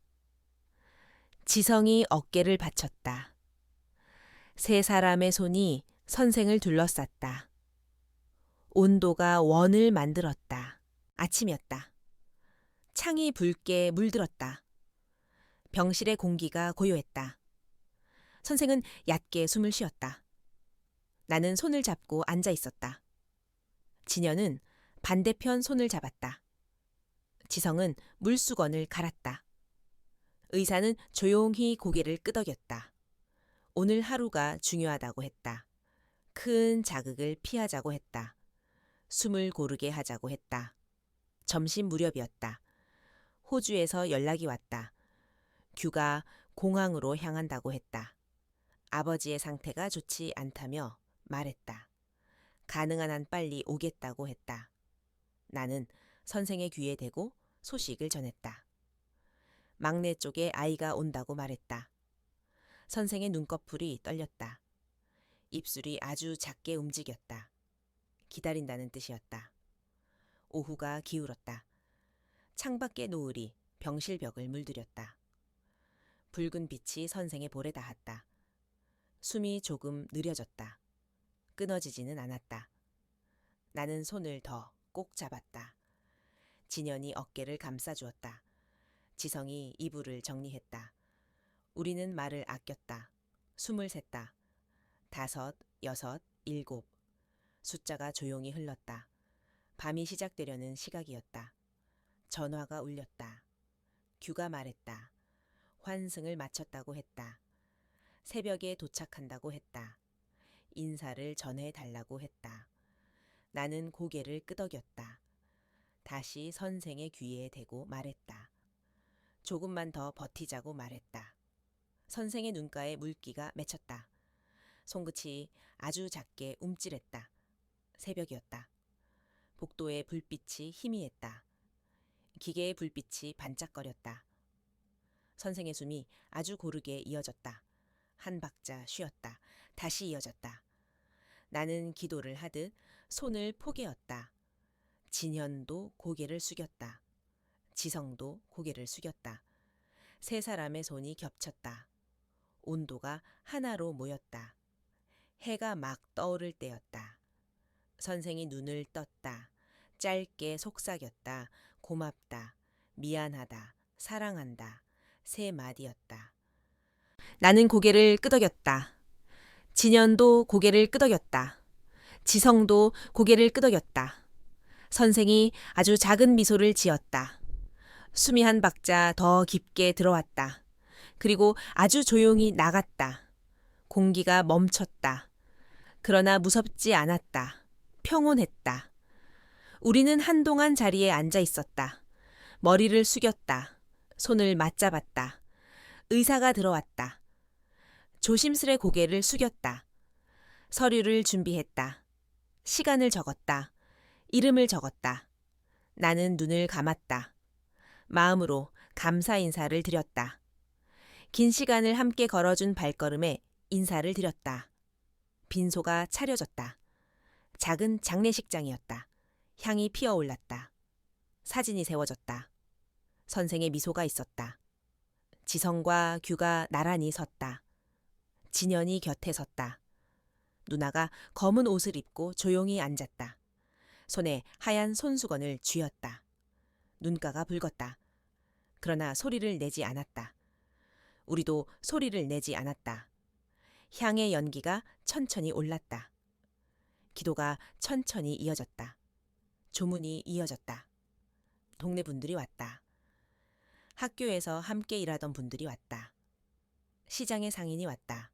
지성이 어깨를 받쳤다. 세 사람의 손이 선생을 둘러쌌다. 온도가 원을 만들었다. 아침이었다. 창이 붉게 물들었다. 병실의 공기가 고요했다. 선생은 얕게 숨을 쉬었다. 나는 손을 잡고 앉아 있었다. 진현은 반대편 손을 잡았다. 지성은 물수건을 갈았다. 의사는 조용히 고개를 끄덕였다. 오늘 하루가 중요하다고 했다. 큰 자극을 피하자고 했다. 숨을 고르게 하자고 했다. 점심 무렵이었다. 호주에서 연락이 왔다. 규가 공항으로 향한다고 했다. 아버지의 상태가 좋지 않다며 말했다. 가능한 한 빨리 오겠다고 했다. 나는 선생의 귀에 대고 소식을 전했다. 막내 쪽에 아이가 온다고 말했다. 선생의 눈꺼풀이 떨렸다. 입술이 아주 작게 움직였다. 기다린다는 뜻이었다. 오후가 기울었다. 창밖의 노을이 병실 벽을 물들였다. 붉은 빛이 선생의 볼에 닿았다. 숨이 조금 느려졌다. 끊어지지는 않았다. 나는 손을 더 꼭 잡았다. 진현이 어깨를 감싸주었다. 지성이 이불을 정리했다. 우리는 말을 아꼈다. 숨을 셌다. 5, 6, 7. 숫자가 조용히 흘렀다. 밤이 시작되려는 시각이었다. 전화가 울렸다. 규가 말했다. 환승을 마쳤다고 했다. 새벽에 도착한다고 했다. 인사를 전해달라고 했다. 나는 고개를 끄덕였다. 다시 선생의 귀에 대고 말했다. 조금만 더 버티자고 말했다. 선생의 눈가에 물기가 맺혔다. 손끝이 아주 작게 움찔했다. 새벽이었다. 복도의 불빛이 희미했다. 기계의 불빛이 반짝거렸다. 선생의 숨이 아주 고르게 이어졌다. 한 박자 쉬었다. 다시 이어졌다. 나는 기도를 하듯 손을 포개었다. 진현도 고개를 숙였다. 지성도 고개를 숙였다. 세 사람의 손이 겹쳤다. 온도가 하나로 모였다. 해가 막 떠오를 때였다. 선생이 눈을 떴다. 짧게 속삭였다. 고맙다. 미안하다. 사랑한다. 3마디였다. 나는 고개를 끄덕였다. 진현도 고개를 끄덕였다. 지성도 고개를 끄덕였다. 선생이 아주 작은 미소를 지었다. 숨이 한 박자 더 깊게 들어왔다. 그리고 아주 조용히 나갔다. 공기가 멈췄다. 그러나 무섭지 않았다. 평온했다. 우리는 한동안 자리에 앉아 있었다. 머리를 숙였다. 손을 맞잡았다. 의사가 들어왔다. 조심스레 고개를 숙였다. 서류를 준비했다. 시간을 적었다. 이름을 적었다. 나는 눈을 감았다. 마음으로 감사 인사를 드렸다. 긴 시간을 함께 걸어준 발걸음에 인사를 드렸다. 빈소가 차려졌다. 작은 장례식장이었다. 향이 피어올랐다. 사진이 세워졌다. 선생의 미소가 있었다. 지성과 규가 나란히 섰다. 진현이 곁에 섰다. 누나가 검은 옷을 입고 조용히 앉았다. 손에 하얀 손수건을 쥐었다. 눈가가 붉었다. 그러나 소리를 내지 않았다. 우리도 소리를 내지 않았다. 향의 연기가 천천히 올랐다. 기도가 천천히 이어졌다. 조문이 이어졌다. 동네 분들이 왔다. 학교에서 함께 일하던 분들이 왔다. 시장의 상인이 왔다.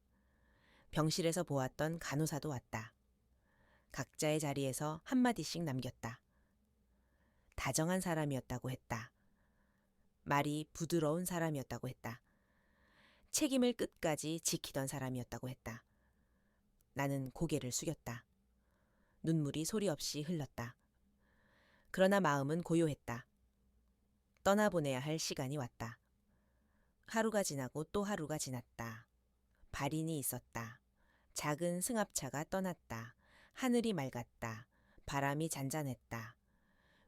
병실에서 보았던 간호사도 왔다. 각자의 자리에서 한마디씩 남겼다. 다정한 사람이었다고 했다. 말이 부드러운 사람이었다고 했다. 책임을 끝까지 지키던 사람이었다고 했다. 나는 고개를 숙였다. 눈물이 소리 없이 흘렀다. 그러나 마음은 고요했다. 떠나보내야 할 시간이 왔다. 하루가 지나고 또 하루가 지났다. 발인이 있었다. 작은 승합차가 떠났다. 하늘이 맑았다. 바람이 잔잔했다.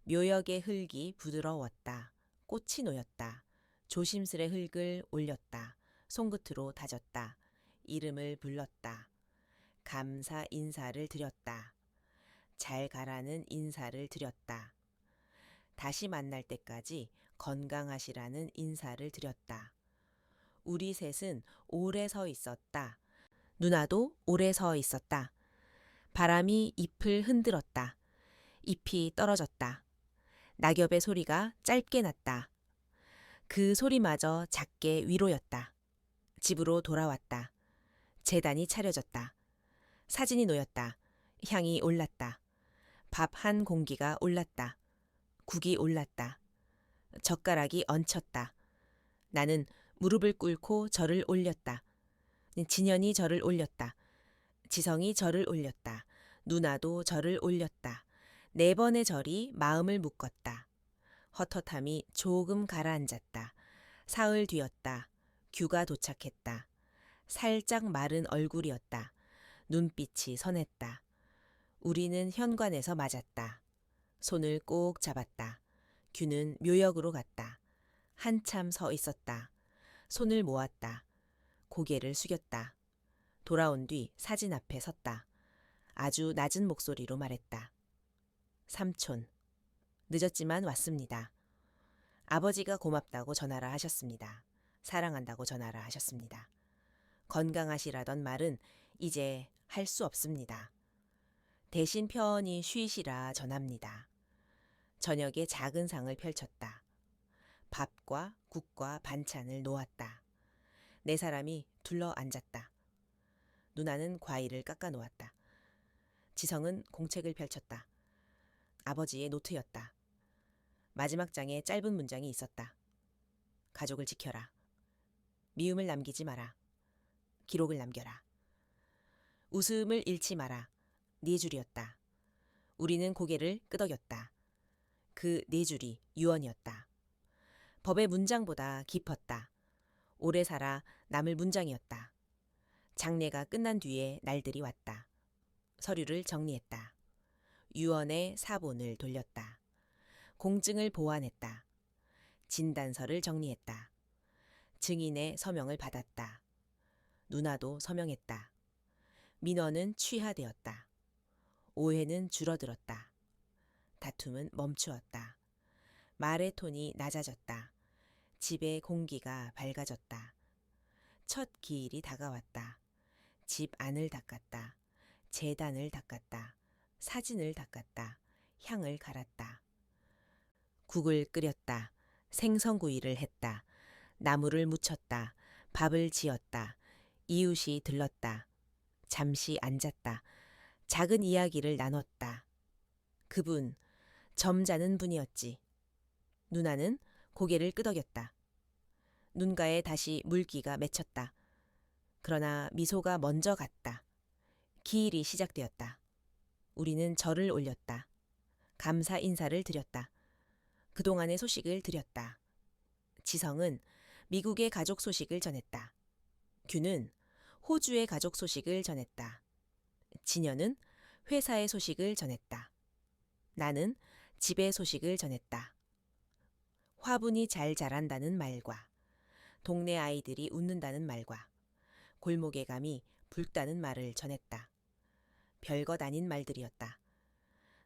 묘역의 흙이 부드러웠다. 꽃이 놓였다. 조심스레 흙을 올렸다. 손끝으로 다졌다. 이름을 불렀다. 감사 인사를 드렸다. 잘 가라는 인사를 드렸다. 다시 만날 때까지 건강하시라는 인사를 드렸다. 우리 셋은 오래 서 있었다. 누나도 오래 서 있었다. 바람이 잎을 흔들었다. 잎이 떨어졌다. 낙엽의 소리가 짧게 났다. 그 소리마저 작게 위로였다. 집으로 돌아왔다. 제단이 차려졌다. 사진이 놓였다. 향이 올랐다. 밥 한 공기가 올랐다. 국이 올랐다. 젓가락이 얹혔다. 나는 무릎을 꿇고 절을 올렸다. 진현이 절을 올렸다. 지성이 절을 올렸다. 누나도 절을 올렸다. 4번의 절이 마음을 묶었다. 헛헛함이 조금 가라앉았다. 사흘 뒤였다. 규가 도착했다. 살짝 마른 얼굴이었다. 눈빛이 선했다. 우리는 현관에서 맞았다. 손을 꼭 잡았다. 규는 묘역으로 갔다. 한참 서 있었다. 손을 모았다. 고개를 숙였다. 돌아온 뒤 사진 앞에 섰다. 아주 낮은 목소리로 말했다. 삼촌, 늦었지만 왔습니다. 아버지가 고맙다고 전하라 하셨습니다. 사랑한다고 전하라 하셨습니다. 건강하시라던 말은 이제 할 수 없습니다. 대신 편히 쉬시라 전합니다. 저녁에 작은 상을 펼쳤다. 밥과 국과 반찬을 놓았다. 4사람이 둘러 앉았다. 누나는 과일을 깎아 놓았다. 지성은 공책을 펼쳤다. 아버지의 노트였다. 마지막 장에 짧은 문장이 있었다. 가족을 지켜라. 미움을 남기지 마라. 기록을 남겨라. 웃음을 잃지 마라. 4줄이었다. 우리는 고개를 끄덕였다. 그 4줄이 유언이었다. 법의 문장보다 깊었다. 오래 살아 남을 문장이었다. 장례가 끝난 뒤에 날들이 왔다. 서류를 정리했다. 유언의 사본을 돌렸다. 공증을 보완했다. 진단서를 정리했다. 증인의 서명을 받았다. 누나도 서명했다. 민원은 취하되었다. 오해는 줄어들었다. 다툼은 멈추었다. 말의 톤이 낮아졌다. 집의 공기가 밝아졌다. 첫 기일이 다가왔다. 집 안을 닦았다. 제단을 닦았다. 사진을 닦았다. 향을 갈았다. 국을 끓였다. 생선구이를 했다. 나물을 무쳤다. 밥을 지었다. 이웃이 들렀다. 잠시 앉았다. 작은 이야기를 나눴다. 그분, 점잖은 분이었지. 누나는 고개를 끄덕였다. 눈가에 다시 물기가 맺혔다. 그러나 미소가 먼저 갔다. 기일이 시작되었다. 우리는 절을 올렸다. 감사 인사를 드렸다. 그동안의 소식을 드렸다. 지성은 미국의 가족 소식을 전했다. 규는 호주의 가족 소식을 전했다. 진현은 회사의 소식을 전했다. 나는 집의 소식을 전했다. 화분이 잘 자란다는 말과 동네 아이들이 웃는다는 말과 골목의 감이 붉다는 말을 전했다. 별것 아닌 말들이었다.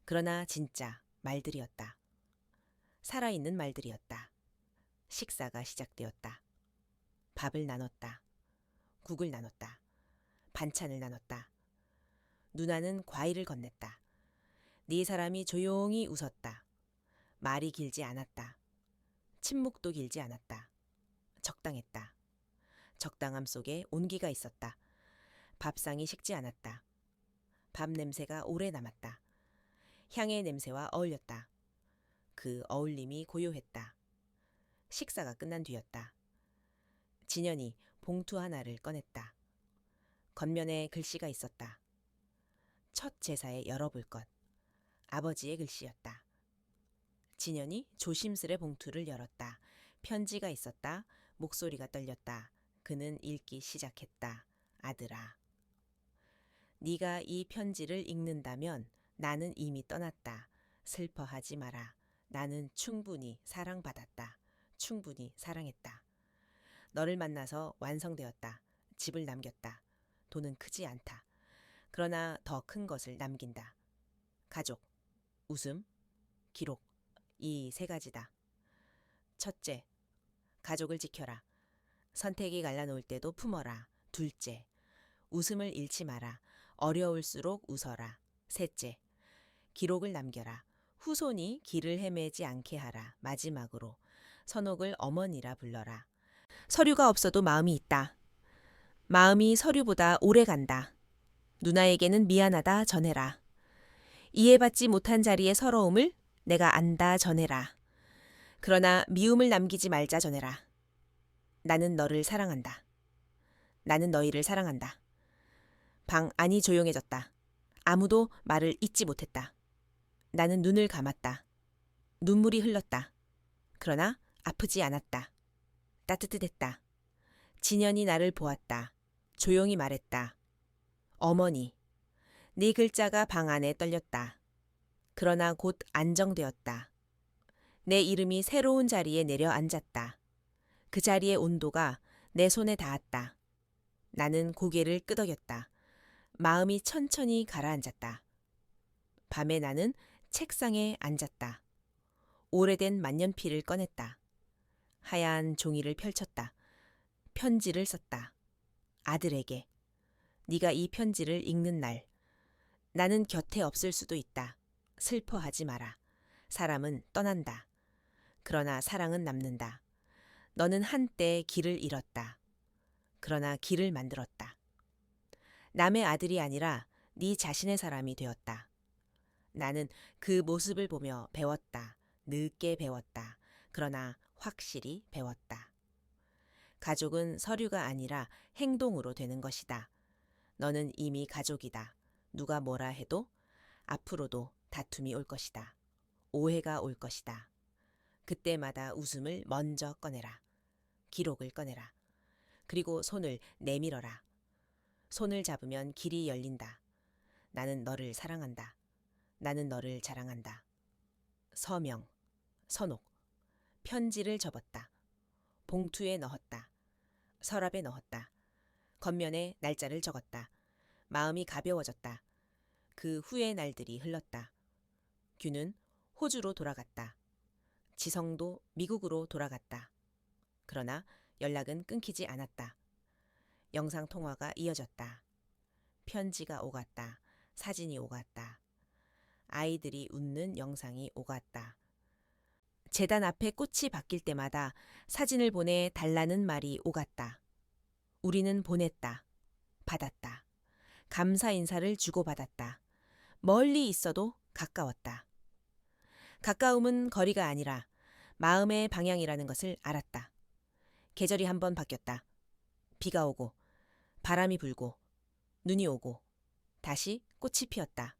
그러나 진짜 말들이었다. 살아있는 말들이었다. 식사가 시작되었다. 밥을 나눴다. 국을 나눴다. 반찬을 나눴다. 누나는 과일을 건넸다. 네 사람이 조용히 웃었다. 말이 길지 않았다. 침묵도 길지 않았다. 적당했다. 적당함 속에 온기가 있었다. 밥상이 식지 않았다. 밥 냄새가 오래 남았다. 향의 냄새와 어울렸다. 그 어울림이 고요했다. 식사가 끝난 뒤였다. 진현이 봉투 하나를 꺼냈다. 겉면에 글씨가 있었다. 첫 제사에 열어볼 것. 아버지의 글씨였다. 진현이 조심스레 봉투를 열었다. 편지가 있었다. 목소리가 떨렸다. 그는 읽기 시작했다. 아들아. 네가 이 편지를 읽는다면 나는 이미 떠났다. 슬퍼하지 마라. 나는 충분히 사랑받았다. 충분히 사랑했다. 너를 만나서 완성되었다. 집을 남겼다. 돈은 크지 않다. 그러나 더 큰 것을 남긴다. 가족, 웃음, 기록. 이 세 가지다. 첫째, 가족을 지켜라. 선택이 갈라놓을 때도 품어라. 둘째, 웃음을 잃지 마라. 어려울수록 웃어라. 셋째, 기록을 남겨라. 후손이 길을 헤매지 않게 하라. 마지막으로, 선옥을 어머니라 불러라. 서류가 없어도 마음이 있다. 마음이 서류보다 오래 간다. 누나에게는 미안하다 전해라. 이해받지 못한 자리의 서러움을 내가 안다 전해라. 그러나 미움을 남기지 말자 전해라. 나는 너를 사랑한다. 나는 너희를 사랑한다. 방 안이 조용해졌다. 아무도 말을 잇지 못했다. 나는 눈을 감았다. 눈물이 흘렀다. 그러나 아프지 않았다. 따뜻했다. 진현이 나를 보았다. 조용히 말했다. 어머니. 네 글자가 방 안에 떨렸다. 그러나 곧 안정되었다. 내 이름이 새로운 자리에 내려앉았다. 그 자리의 온도가 내 손에 닿았다. 나는 고개를 끄덕였다. 마음이 천천히 가라앉았다. 밤에 나는 책상에 앉았다. 오래된 만년필을 꺼냈다. 하얀 종이를 펼쳤다. 편지를 썼다. 아들에게. 네가 이 편지를 읽는 날 나는 곁에 없을 수도 있다. 슬퍼하지 마라. 사람은 떠난다. 그러나 사랑은 남는다. 너는 한때 길을 잃었다. 그러나 길을 만들었다. 남의 아들이 아니라 네 자신의 사람이 되었다. 나는 그 모습을 보며 배웠다. 늦게 배웠다. 그러나 확실히 배웠다. 가족은 서류가 아니라 행동으로 되는 것이다. 너는 이미 가족이다. 누가 뭐라 해도 앞으로도 다툼이 올 것이다. 오해가 올 것이다. 그때마다 웃음을 먼저 꺼내라. 기록을 꺼내라. 그리고 손을 내밀어라. 손을 잡으면 길이 열린다. 나는 너를 사랑한다. 나는 너를 자랑한다. 서명, 선옥. 편지를 접었다. 봉투에 넣었다. 서랍에 넣었다. 겉면에 날짜를 적었다. 마음이 가벼워졌다. 그 후의 날들이 흘렀다. 규는 호주로 돌아갔다. 지성도 미국으로 돌아갔다. 그러나 연락은 끊기지 않았다. 영상통화가 이어졌다. 편지가 오갔다. 사진이 오갔다. 아이들이 웃는 영상이 오갔다. 재단 앞에 꽃이 바뀔 때마다 사진을 보내 달라는 말이 오갔다. 우리는 보냈다. 받았다. 감사 인사를 주고받았다. 멀리 있어도 가까웠다. 가까움은 거리가 아니라 마음의 방향이라는 것을 알았다. 계절이 한번 바뀌었다. 비가 오고 바람이 불고 눈이 오고 다시 꽃이 피었다.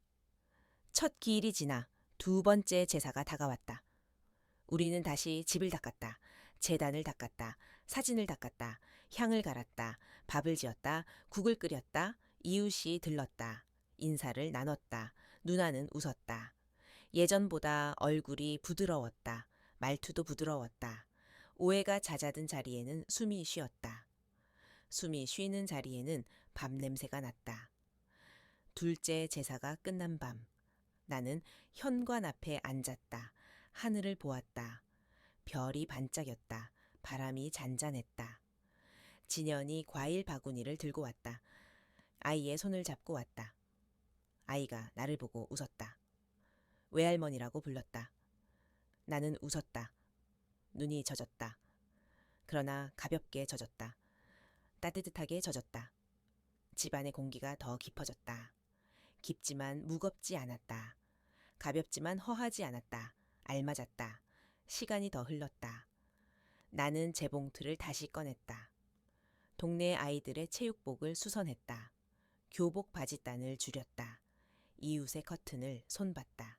첫 기일이 지나 두 번째 제사가 다가왔다. 우리는 다시 집을 닦았다. 제단을 닦았다. 사진을 닦았다. 향을 갈았다. 밥을 지었다. 국을 끓였다. 이웃이 들렀다. 인사를 나눴다. 누나는 웃었다. 예전보다 얼굴이 부드러웠다. 말투도 부드러웠다. 오해가 잦아든 자리에는 숨이 쉬었다. 숨이 쉬는 자리에는 밥 냄새가 났다. 둘째 제사가 끝난 밤, 나는 현관 앞에 앉았다. 하늘을 보았다. 별이 반짝였다. 바람이 잔잔했다. 진현이 과일 바구니를 들고 왔다. 아이의 손을 잡고 왔다. 아이가 나를 보고 웃었다. 외할머니라고 불렀다. 나는 웃었다. 눈이 젖었다. 그러나 가볍게 젖었다. 따뜻하게 젖었다. 집안의 공기가 더 깊어졌다. 깊지만 무겁지 않았다. 가볍지만 허하지 않았다. 알맞았다. 시간이 더 흘렀다. 나는 재봉틀을 다시 꺼냈다. 동네 아이들의 체육복을 수선했다. 교복 바지단을 줄였다. 이웃의 커튼을 손봤다.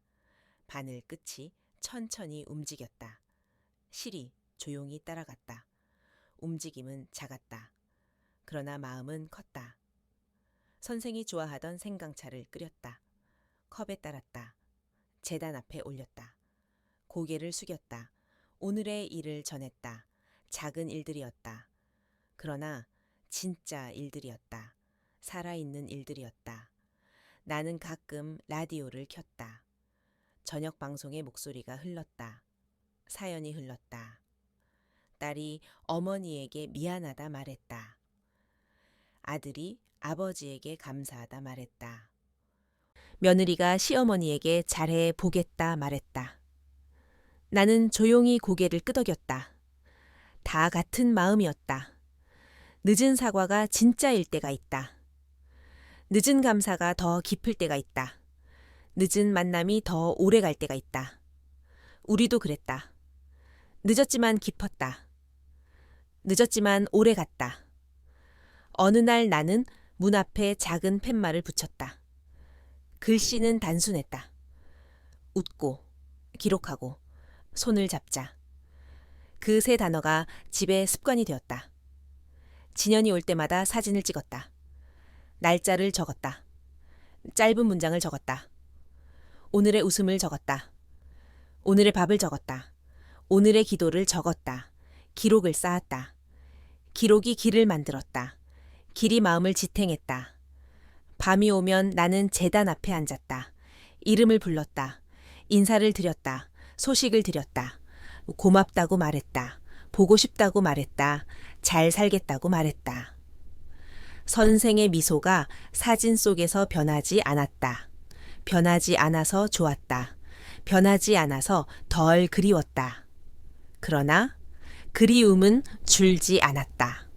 바늘 끝이 천천히 움직였다. 실이 조용히 따라갔다. 움직임은 작았다. 그러나 마음은 컸다. 선생이 좋아하던 생강차를 끓였다. 컵에 따랐다. 제단 앞에 올렸다. 고개를 숙였다. 오늘의 일을 전했다. 작은 일들이었다. 그러나 진짜 일들이었다. 살아있는 일들이었다. 나는 가끔 라디오를 켰다. 저녁 방송의 목소리가 흘렀다. 사연이 흘렀다. 딸이 어머니에게 미안하다 말했다. 아들이 아버지에게 감사하다 말했다. 며느리가 시어머니에게 잘해 보겠다 말했다. 나는 조용히 고개를 끄덕였다. 다 같은 마음이었다. 늦은 사과가 진짜일 때가 있다. 늦은 감사가 더 깊을 때가 있다. 늦은 만남이 더 오래 갈 때가 있다. 우리도 그랬다. 늦었지만 깊었다. 늦었지만 오래 갔다. 어느 날 나는 문 앞에 작은 팻말을 붙였다. 글씨는 단순했다. 웃고, 기록하고, 손을 잡자. 그 세 단어가 집에 습관이 되었다. 진현이 올 때마다 사진을 찍었다. 날짜를 적었다. 짧은 문장을 적었다. 오늘의 웃음을 적었다. 오늘의 밥을 적었다. 오늘의 기도를 적었다. 기록을 쌓았다. 기록이 길을 만들었다. 길이 마음을 지탱했다. 밤이 오면 나는 제단 앞에 앉았다. 이름을 불렀다. 인사를 드렸다. 소식을 드렸다. 고맙다고 말했다. 보고 싶다고 말했다. 잘 살겠다고 말했다. 선생의 미소가 사진 속에서 변하지 않았다. 변하지 않아서 좋았다. 변하지 않아서 덜 그리웠다. 그러나 그리움은 줄지 않았다.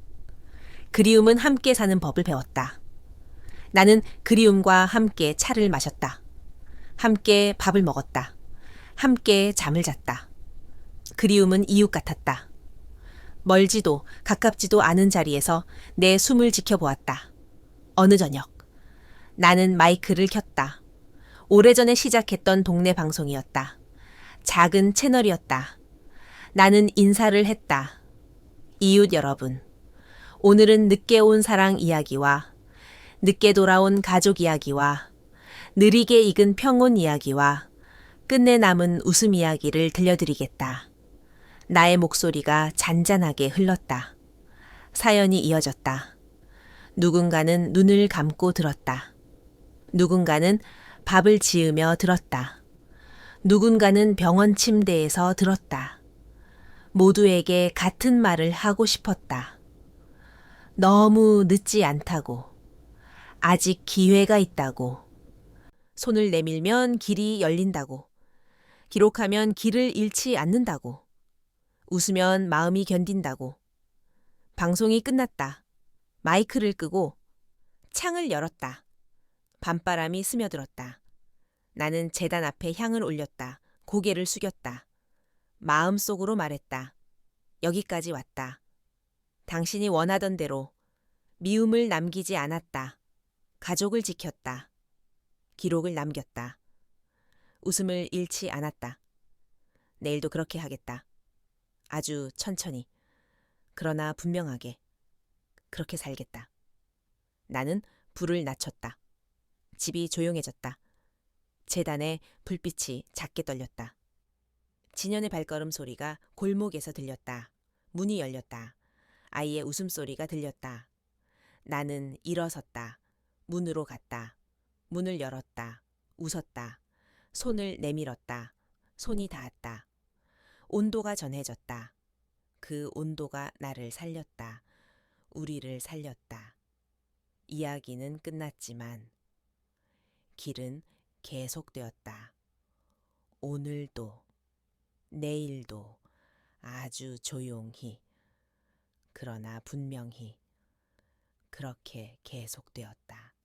그리움은 함께 사는 법을 배웠다. 나는 그리움과 함께 차를 마셨다. 함께 밥을 먹었다. 함께 잠을 잤다. 그리움은 이웃 같았다. 멀지도 가깝지도 않은 자리에서 내 숨을 지켜보았다. 어느 저녁 나는 마이크를 켰다. 오래전에 시작했던 동네 방송이었다. 작은 채널이었다. 나는 인사를 했다. 이웃 여러분, 오늘은 늦게 온 사랑 이야기와 늦게 돌아온 가족 이야기와 느리게 익은 평온 이야기와 끝내 남은 웃음 이야기를 들려드리겠다. 나의 목소리가 잔잔하게 흘렀다. 사연이 이어졌다. 누군가는 눈을 감고 들었다. 누군가는 밥을 지으며 들었다. 누군가는 병원 침대에서 들었다. 모두에게 같은 말을 하고 싶었다. 너무 늦지 않다고. 아직 기회가 있다고. 손을 내밀면 길이 열린다고. 기록하면 길을 잃지 않는다고. 웃으면 마음이 견딘다고. 방송이 끝났다. 마이크를 끄고 창을 열었다. 밤바람이 스며들었다. 나는 제단 앞에 향을 올렸다. 고개를 숙였다. 마음속으로 말했다. 여기까지 왔다. 당신이 원하던 대로 미움을 남기지 않았다. 가족을 지켰다. 기록을 남겼다. 웃음을 잃지 않았다. 내일도 그렇게 하겠다. 아주 천천히. 그러나 분명하게. 그렇게 살겠다. 나는 불을 낮췄다. 집이 조용해졌다. 제단에 불빛이 작게 떨렸다. 진현의 발걸음 소리가 골목에서 들렸다. 문이 열렸다. 아이의 웃음소리가 들렸다. 나는 일어섰다. 문으로 갔다. 문을 열었다. 웃었다. 손을 내밀었다. 손이 닿았다. 온도가 전해졌다. 그 온도가 나를 살렸다. 우리를 살렸다. 이야기는 끝났지만 길은 계속되었다. 오늘도, 내일도 아주 조용히, 그러나 분명히 그렇게 계속되었다.